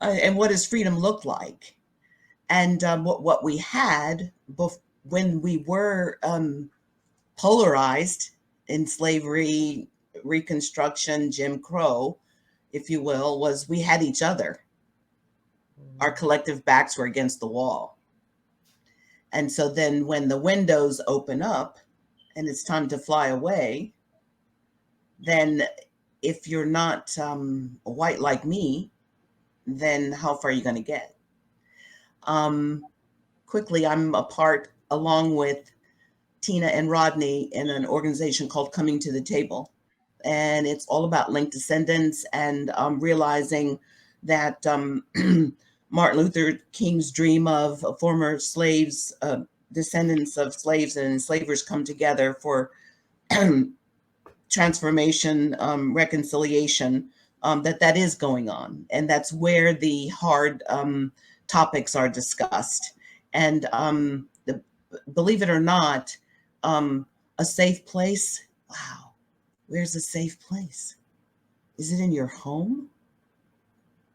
And what does freedom look like? And what we had when we were polarized in slavery, Reconstruction, Jim Crow, if you will, was we had each other. Our collective backs were against the wall. And so then when the windows open up and it's time to fly away, then if you're not white like me, then how far are you going to get? Quickly, I'm a part, along with Tina and Rodney, in an organization called Coming to the Table. And it's all about linked descendants and realizing that Martin Luther King's dream of former slaves, descendants of slaves and enslavers come together for transformation, reconciliation, that is going on. And that's where the hard topics are discussed. And believe it or not, a safe place. Wow. Where's a safe place? Is it in your home?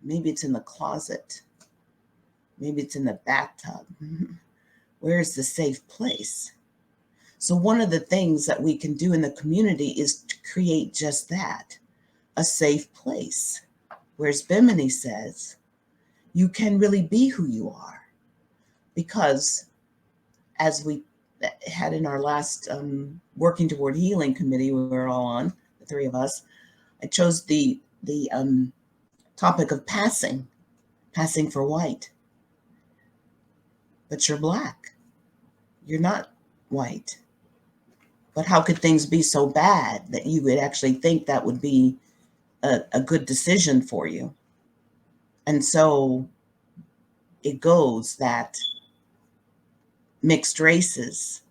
Maybe it's in the closet. Maybe it's in the bathtub. Where's the safe place? So one of the things that we can do in the community is to create just that, a safe place where, as Bimini says, you can really be who you are. Because as we had in our last Working Toward Healing committee we were all on, the three of us, I chose the topic of passing for white. But you're Black. You're not white. But how could things be so bad that you would actually think that would be a good decision for you? And so it goes that mixed races,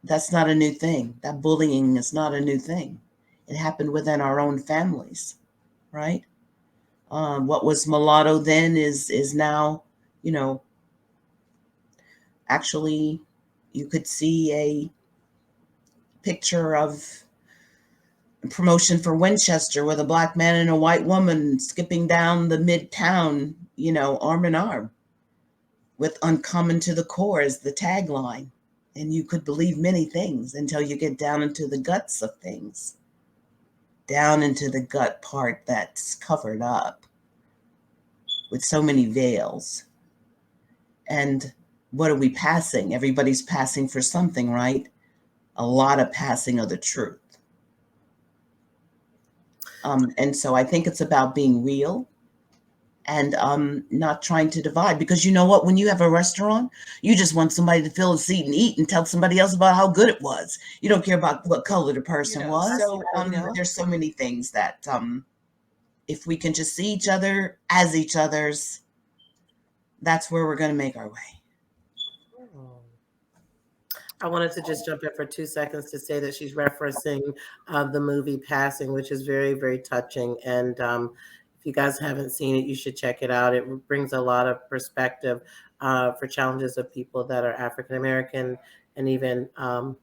that's not a new thing. That bullying is not a new thing. It happened within our own families, right? What was mulatto then is now, you know, actually you could see a picture of a promotion for Winchester with a Black man and a white woman skipping down the midtown, you know, arm in arm, with "uncommon to the core" as the tagline. And you could believe many things until you get down into the guts of things, down into the gut part that's covered up with so many veils. And what are we passing? Everybody's passing for something, right? A lot of passing of the truth. And so I think it's about being real and not trying to divide. Because you know what? When you have a restaurant, you just want somebody to fill a seat and eat and tell somebody else about how good it was. You don't care about what color the person was. So there's so many things that if we can just see each other as each other's, that's where we're going to make our way. I wanted to just jump in for 2 seconds to say that she's referencing the movie Passing, which is very, very touching. And if you guys haven't seen it, you should check it out. It brings a lot of perspective for challenges of people that are African American and even of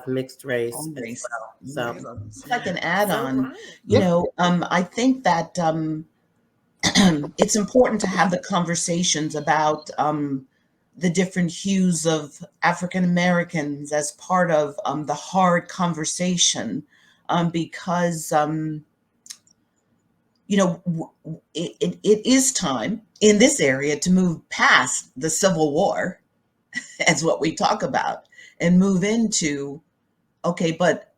mixed race as well. So, if I can add on, you know, I think that it's important to have the conversations about the different hues of African Americans as part of the hard conversation, because you know, it is time in this area to move past the Civil War, as what we talk about, and move into, okay, but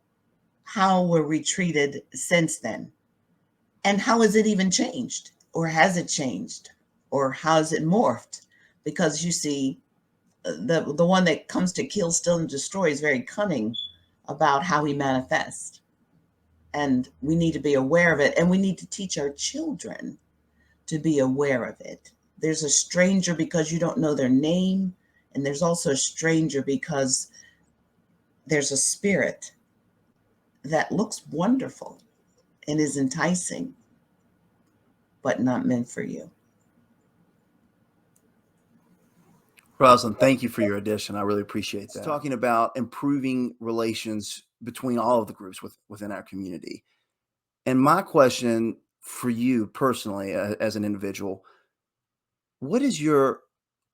how were we treated since then? And how has it even changed? Or has it changed? Or how has it morphed? Because you see, the one that comes to kill, steal, and destroy is very cunning about how we manifest. And we need to be aware of it. And we need to teach our children to be aware of it. There's a stranger because you don't know their name. And there's also a stranger because there's a spirit that looks wonderful and is enticing, but not meant for you. Rosalind, thank you for your addition. I really appreciate that. Talking about improving relations between all of the groups within our community. And my question for you personally, as an individual, what is your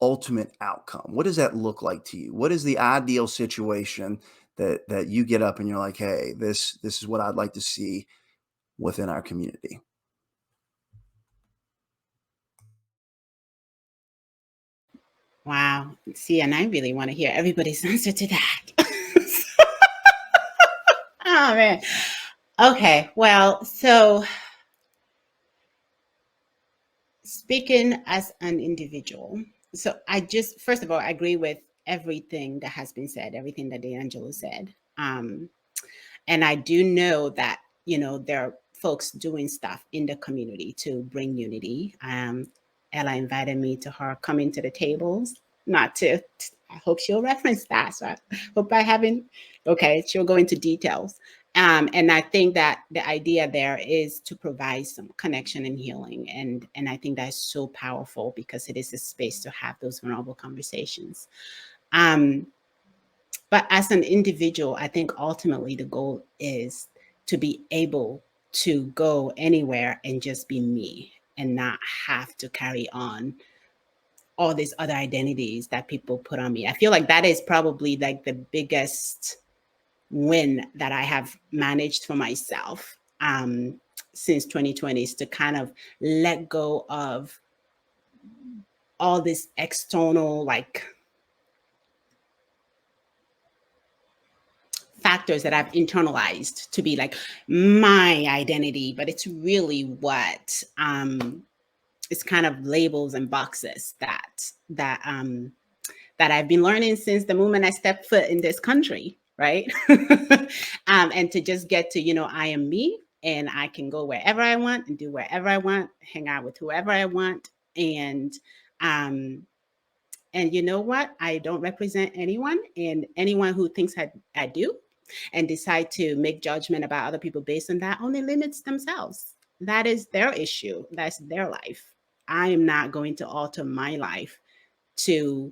ultimate outcome? What does that look like to you? What is the ideal situation that you get up and you're like, hey, this is what I'd like to see within our community? Wow. See, and I really want to hear everybody's answer to that. Oh, man. Okay. Well, so speaking as an individual, so I just, first of all, I agree with everything that has been said, everything that Deangelo said. And I do know that, you know, there are folks doing stuff in the community to bring unity. Ella invited me to her coming to the tables, not to, I hope she'll reference that. So I hope I haven't, okay, she'll go into details. And I think that the idea there is to provide some connection and healing. And I think that's so powerful because it is a space to have those vulnerable conversations. But as an individual, I think ultimately the goal is to be able to go anywhere and just be me and not have to carry on all these other identities that people put on me. I feel like that is probably like the biggest win that I have managed for myself since 2020, is to kind of let go of all this external like factors that I've internalized to be like my identity, but it's really what it's kind of labels and boxes that I've been learning since the moment I stepped foot in this country, right? And to just get to, I am me, and I can go wherever I want and do wherever I want, hang out with whoever I want, and you know what? I don't represent anyone, and anyone who thinks I do and decide to make judgment about other people based on that only limits themselves. That is their issue. That's their life. I am not going to alter my life to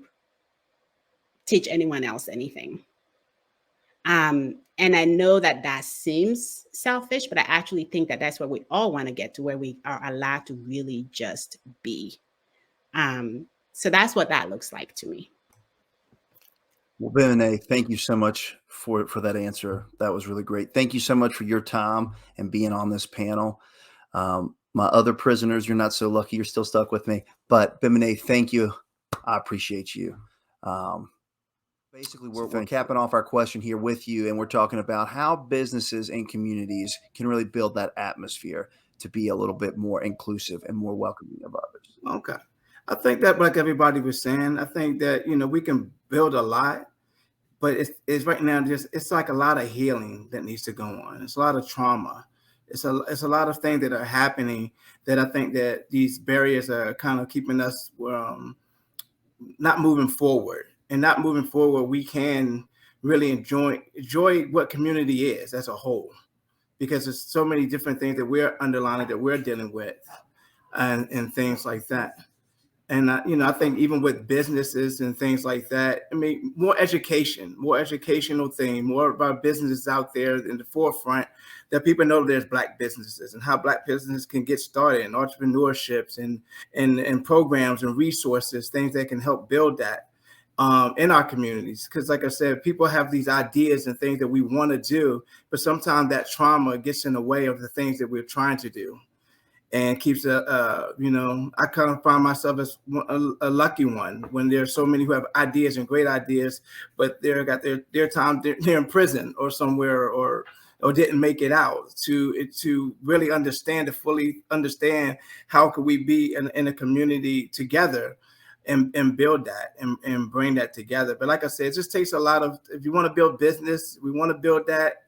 teach anyone else anything. And I know that that seems selfish, but I actually think that that's where we all want to get to, where we are allowed to really just be. So that's what that looks like to me. Well, Bimene, thank you so much for that answer. That was really great. Thank you so much for your time and being on this panel. My other prisoners, you're not so lucky. You're still stuck with me. But Bimene, thank you. I appreciate you. Basically, we're capping off our question here with you, and we're talking about how businesses and communities can really build that atmosphere to be a little bit more inclusive and more welcoming of others. Okay. I think that, like everybody was saying, I think that, we can build a lot, but it's right now it's like a lot of healing that needs to go on. It's a lot of trauma. It's a lot of things that are happening that I think that these barriers are kind of keeping us not moving forward. And not moving forward, we can really enjoy what community is as a whole, because there's so many different things that we're underlining, that we're dealing with, and things like that. And I think even with businesses and things like that, I mean, more educational thing, more about businesses out there in the forefront, that people know there's Black businesses and how Black businesses can get started, and entrepreneurships and programs and resources, things that can help build that in our communities. Because like I said, people have these ideas and things that we want to do, but sometimes that trauma gets in the way of the things that we're trying to do. And keeps I kind of find myself as a lucky one when there's so many who have ideas and great ideas, but they're got their time, they're in prison or somewhere, or didn't make it out to really fully understand how could we be in a community together and build that and bring that together. But like I said, it just takes a lot of, if you want to build business, we want to build that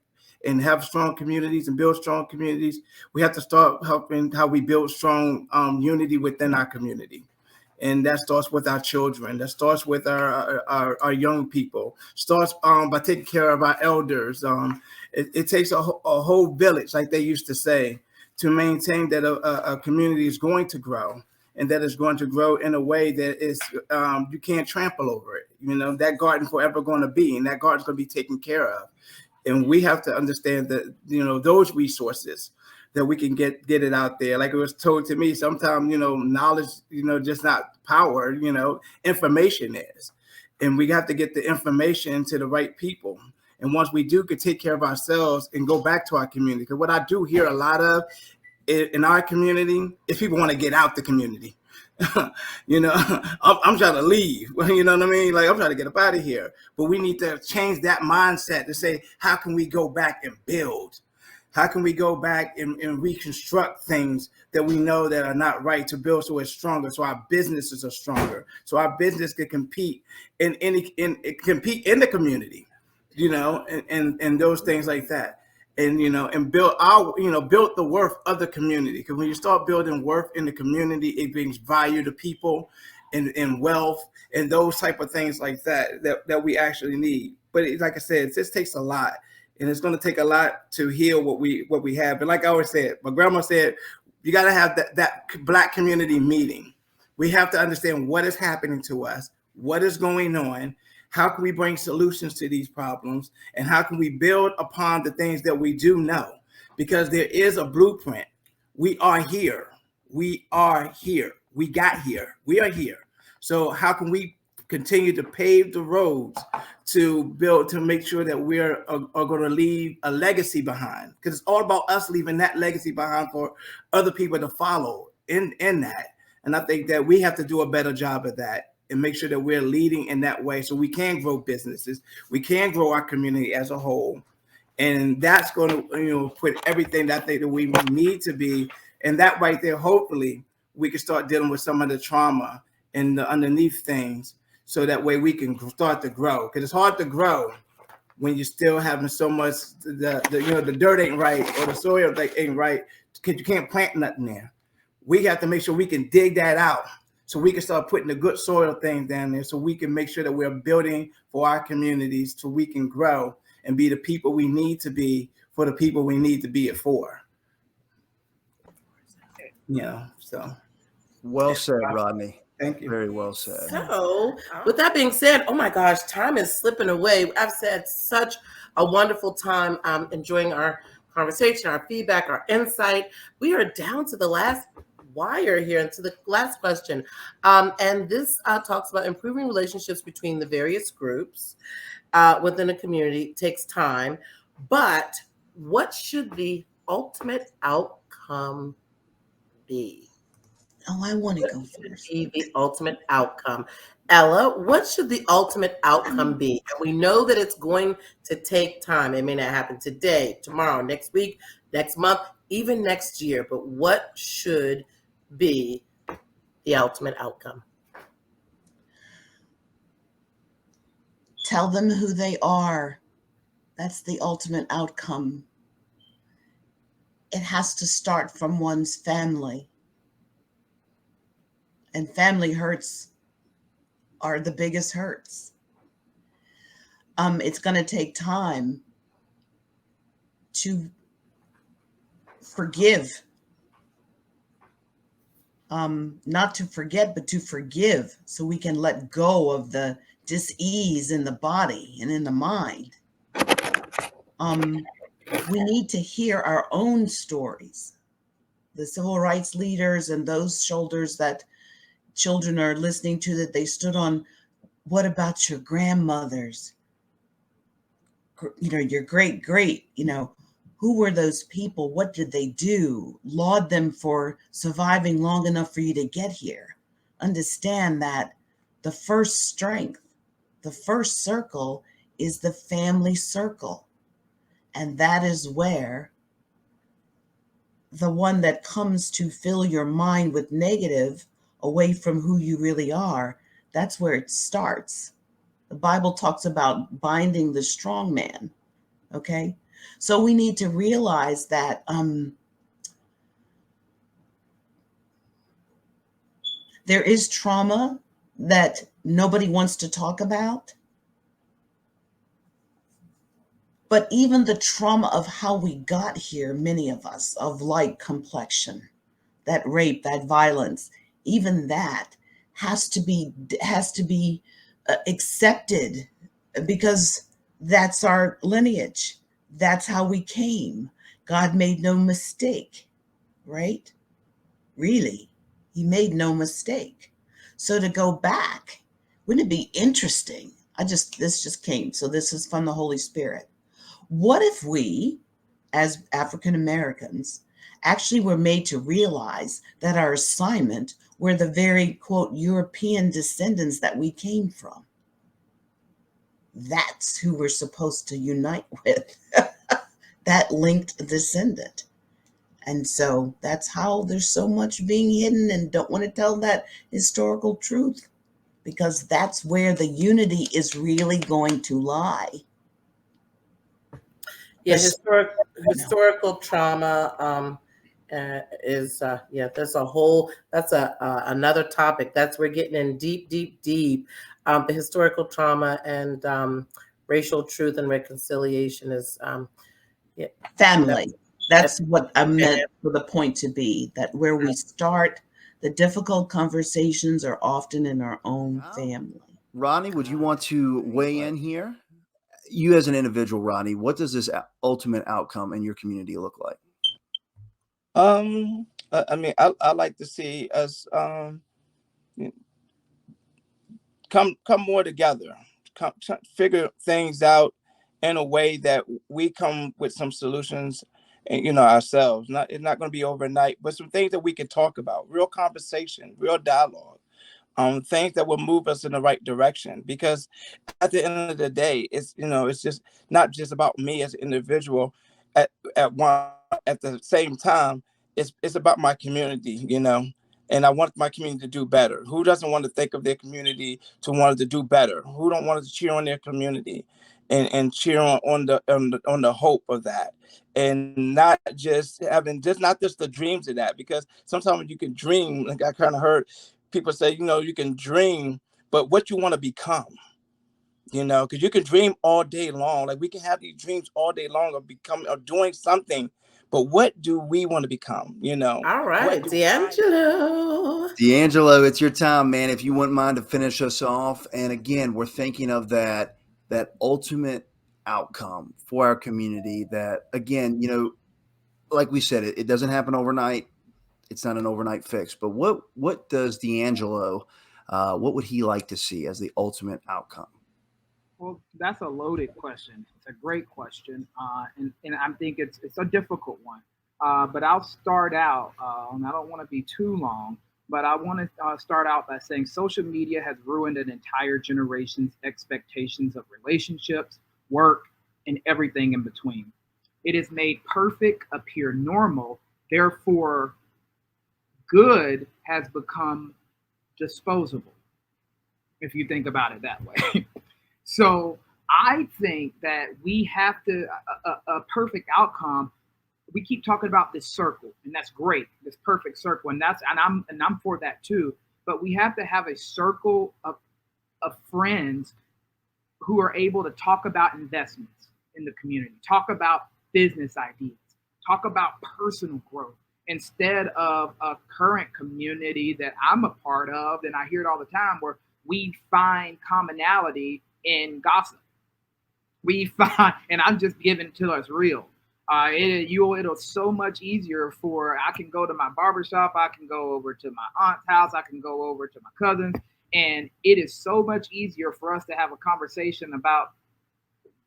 and have strong communities and build strong communities, we have to start helping how we build strong unity within our community. And that starts with our children. That starts with our young people. Starts by taking care of our elders. It takes a whole village, like they used to say, to maintain that a community is going to grow, and that is going to grow in a way that is you can't trample over it. That garden forever going to be, and that garden's going to be taken care of. And we have to understand that, those resources that we can get it out there. Like it was told to me, sometimes, knowledge, just not power, information is. And we have to get the information to the right people. And once we do, could take care of ourselves and go back to our community. Because what I do hear a lot of in our community is people want to get out the community. I'm trying to leave, you know what I mean? Like, I'm trying to get up out of here. But we need to change that mindset to say, how can we go back and build? How can we go back and reconstruct things that we know that are not right, to build so it's stronger, so our businesses are stronger, so our business can compete compete in the community, and those things like that. And and build build the worth of the community. Because when you start building worth in the community, it brings value to people and wealth and those type of things like that we actually need. But like I said, it just takes a lot, and it's going to take a lot to heal what we have. But like I always said, my grandma said, you got to have that Black community meeting. We have to understand what is happening to us, what is going on. How can we bring solutions to these problems? And how can we build upon the things that we do know? Because there is a blueprint. We are here. We are here. We got here. We are here. So how can we continue to pave the roads to build, to make sure that we are going to leave a legacy behind? Because it's all about us leaving that legacy behind for other people to follow in that. And I think that we have to do a better job of that and make sure that we're leading in that way so we can grow businesses, we can grow our community as a whole. And that's going to, put everything that I think that we need to be. And that right there, hopefully, we can start dealing with some of the trauma and the underneath things, so that way we can start to grow. Because it's hard to grow when you're still having so much, the dirt ain't right or the soil ain't right, because you can't plant nothing there. We have to make sure we can dig that out so we can start putting the good soil things down there, so we can make sure that we're building for our communities, so we can grow and be the people we need to be for the people we need to be it for. So. Well said, Rodney. Thank you. Very well said. So, with that being said, oh my gosh, time is slipping away. I've had such a wonderful time enjoying our conversation, our feedback, our insight. We are down to the last wire here and to the last question. And this talks about improving relationships between the various groups within a community. takes time, but what should the ultimate outcome be? Oh, I want to go first. Be the ultimate outcome. Ella, what should the ultimate outcome be? And we know that it's going to take time. It may not happen today, tomorrow, next week, next month, even next year. But what should be the ultimate outcome? Tell them who they are. That's the ultimate outcome. It has to start from one's family. And family hurts are the biggest hurts. It's going to take time to forgive. Not to forget, but to forgive, so we can let go of the dis-ease in the body and in the mind. We need to hear our own stories. The civil rights leaders and those shoulders that children are listening to, that they stood on. What about your grandmothers? Your great, who were those people? What did they do? Laud them for surviving long enough for you to get here. Understand that the first strength, the first circle is the family circle. And that is where the one that comes to fill your mind with negative away from who you really are, that's where it starts. The Bible talks about binding the strong man. Okay. So we need to realize that there is trauma that nobody wants to talk about. But even the trauma of how we got here, many of us, of light complexion, that rape, that violence, even that has to be accepted, because that's our lineage. That's how we came. God made no mistake, right? Really, he made no mistake. So to go back, wouldn't it be interesting? This just came. So this is from the Holy Spirit. What if we, as African Americans, actually were made to realize that our assignment were the very, quote, European descendants that we came from? That's who we're supposed to unite with, that linked descendant. And so that's how there's so much being hidden and don't want to tell that historical truth, because that's where the unity is really going to lie. Yeah, historical trauma is that's another topic. We're getting in deep. The historical trauma and racial truth and reconciliation is family. That's what I meant for the point to be, that where we start, the difficult conversations are often in our own family. Rodney, would you want to weigh in here? You as an individual, Rodney, what does this ultimate outcome in your community look like? I mean, I like to see us come more together, figure things out in a way that we come with some solutions, and ourselves. It's not going to be overnight, but some things that we can talk about, real conversation, real dialogue, things that will move us in the right direction. Because at the end of the day, it's just not just about me as an individual. At the same time, it's about my community. And I want my community to do better. Who doesn't want to think of their community to want to do better? Who don't want to cheer on their community and cheer on the hope of that, and not just not just the dreams of that? Because sometimes you can dream, like I kind of heard people say, you can dream, but what you want to become. Because you can dream all day long. Like, we can have these dreams all day long of doing something, but what do we want to become? All right, Deangelo. Deangelo, it's your time, man. If you wouldn't mind to finish us off. And again, we're thinking of that ultimate outcome for our community that, again, like we said, it doesn't happen overnight. It's not an overnight fix. But what does Deangelo, what would he like to see as the ultimate outcome? Well, that's a loaded question. It's a great question, and I think it's a difficult one. But I'll start out, and I don't want to be too long, but I want to start out by saying social media has ruined an entire generation's expectations of relationships, work, and everything in between. It has made perfect appear normal. Therefore, good has become disposable, if you think about it that way. So I think that we have to, a perfect outcome. We keep talking about this circle, and that's great, this perfect circle, and I'm for that too. But we have to have a circle of friends who are able to talk about investments in the community, talk about business ideas, talk about personal growth, instead of a current community that I'm a part of, and I hear it all the time, where we find commonality in gossip. We find, and I'm just giving it to us real. It'll so much easier I can go to my barbershop, I can go over to my aunt's house, I can go over to my cousin's, and it is so much easier for us to have a conversation about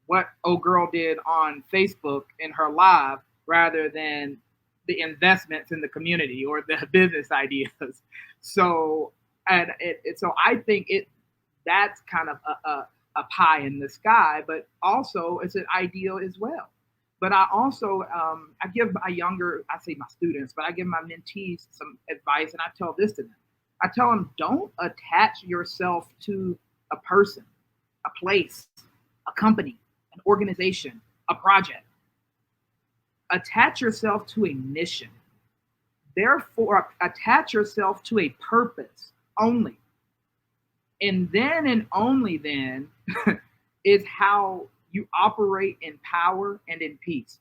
what old girl did on Facebook in her live, rather than the investments in the community or the business ideas. So, so I think that's kind of a pie in the sky, but also it's an ideal as well. But I also, I give I say my students, but I give my mentees some advice, and I tell this to them. I tell them, don't attach yourself to a person, a place, a company, an organization, a project. Attach yourself to a mission. Therefore, attach yourself to a purpose only. And then and only then is how you operate in power and in peace.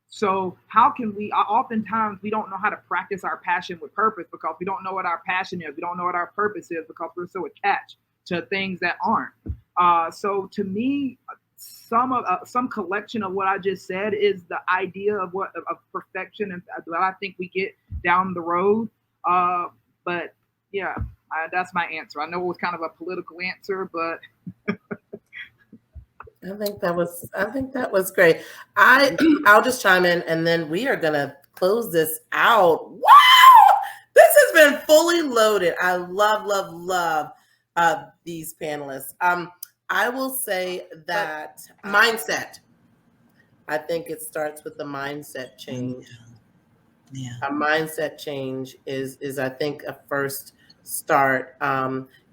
So how can oftentimes we don't know how to practice our passion with purpose, because we don't know what our passion is. We don't know what our purpose is, because we're so attached to things that aren't. So to me, some collection of what I just said is the idea of perfection, and that I think we get down the road. But yeah, that's my answer. I know it was kind of a political answer, but I think that was great. I'll just chime in, and then we are gonna close this out. Wow, this has been fully loaded. I love these panelists. I will say that mindset. I think it starts with the mindset change. Yeah. A mindset change is I think a first start.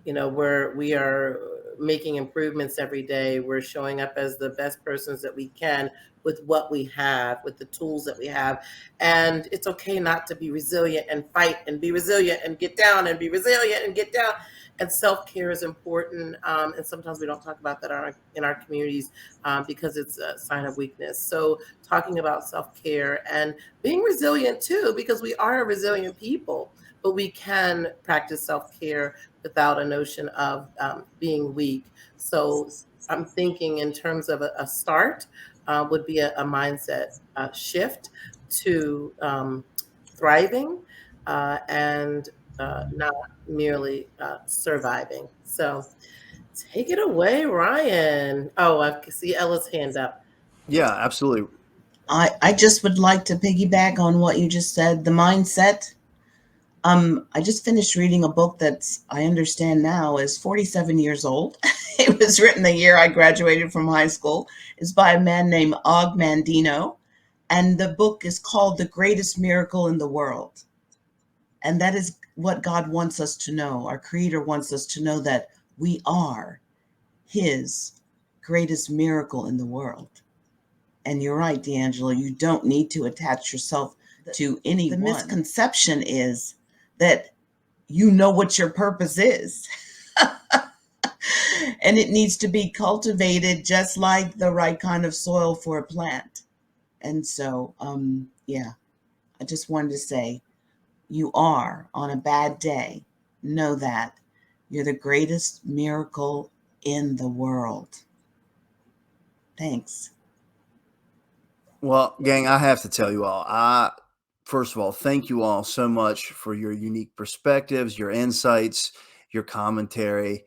Where we are making improvements every day. We're showing up as the best persons that we can with what we have, with the tools that we have. And it's okay not to be resilient and fight and be resilient and get down and be resilient and get down. And self-care is important. And sometimes we don't talk about that in our communities because it's a sign of weakness. So talking about self-care and being resilient too, because we are a resilient people, but we can practice self-care without a notion of being weak. So I'm thinking in terms of a start would be a mindset shift to thriving and not merely surviving. So Take it away, Ryan. Oh, I can see Ella's hand up. Yeah, absolutely. I just would like to piggyback on what you just said, the mindset. I just finished reading a book that's, I understand now, is 47 years old. It was written the year I graduated from high school. It's by a man named Og Mandino. And the book is called The Greatest Miracle in the World. And that is what God wants us to know. Our Creator wants us to know that we are His greatest miracle in the world. And you're right, Deangelo, you don't need to attach yourself to anyone. The misconception is that you know what your purpose is. And it needs to be cultivated just like the right kind of soil for a plant. And so, yeah, I just wanted to say, you are on a bad day. Know that you're the greatest miracle in the world. Thanks. Well, gang, I have to tell you all, first of all, thank you all so much for your unique perspectives, your insights, your commentary.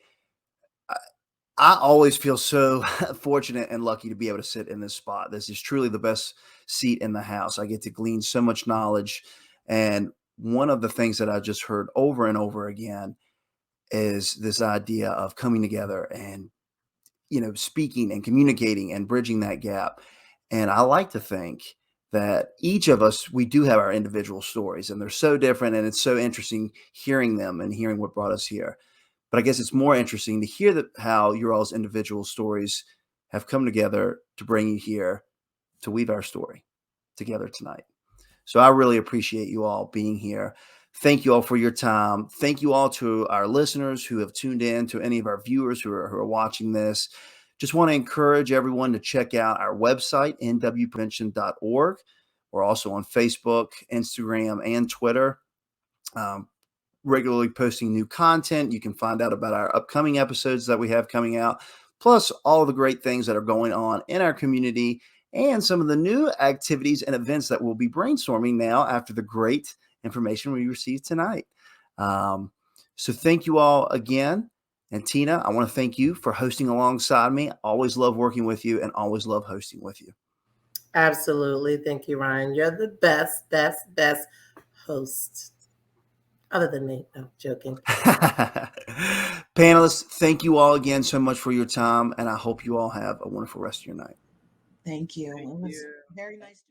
I always feel so fortunate and lucky to be able to sit in this spot. This is truly the best seat in the house. I get to glean so much knowledge. And one of the things that I just heard over and over again is this idea of coming together and, speaking and communicating and bridging that gap. And I like to think that each of us, we do have our individual stories, and they're so different. And it's so interesting hearing them and hearing what brought us here. But I guess it's more interesting to hear how your all's individual stories have come together to bring you here to weave our story together tonight. So I really appreciate you all being here. Thank you all for your time. Thank you all to our listeners who have tuned in, to any of our viewers who are watching this. Just want to encourage everyone to check out our website, nwprevention.org. We're also on Facebook, Instagram, and Twitter. Regularly posting new content. You can find out about our upcoming episodes that we have coming out, plus all of the great things that are going on in our community and some of the new activities and events that we'll be brainstorming now after the great information we received tonight. So thank you all again. And Tina, I want to thank you for hosting alongside me. Always love working with you and always love hosting with you. Absolutely. Thank you, Ryan. You're the best host. Other than me. No, joking. Panelists, thank you all again so much for your time, and I hope you all have a wonderful rest of your night. Thank you. Thank It was you. very nice.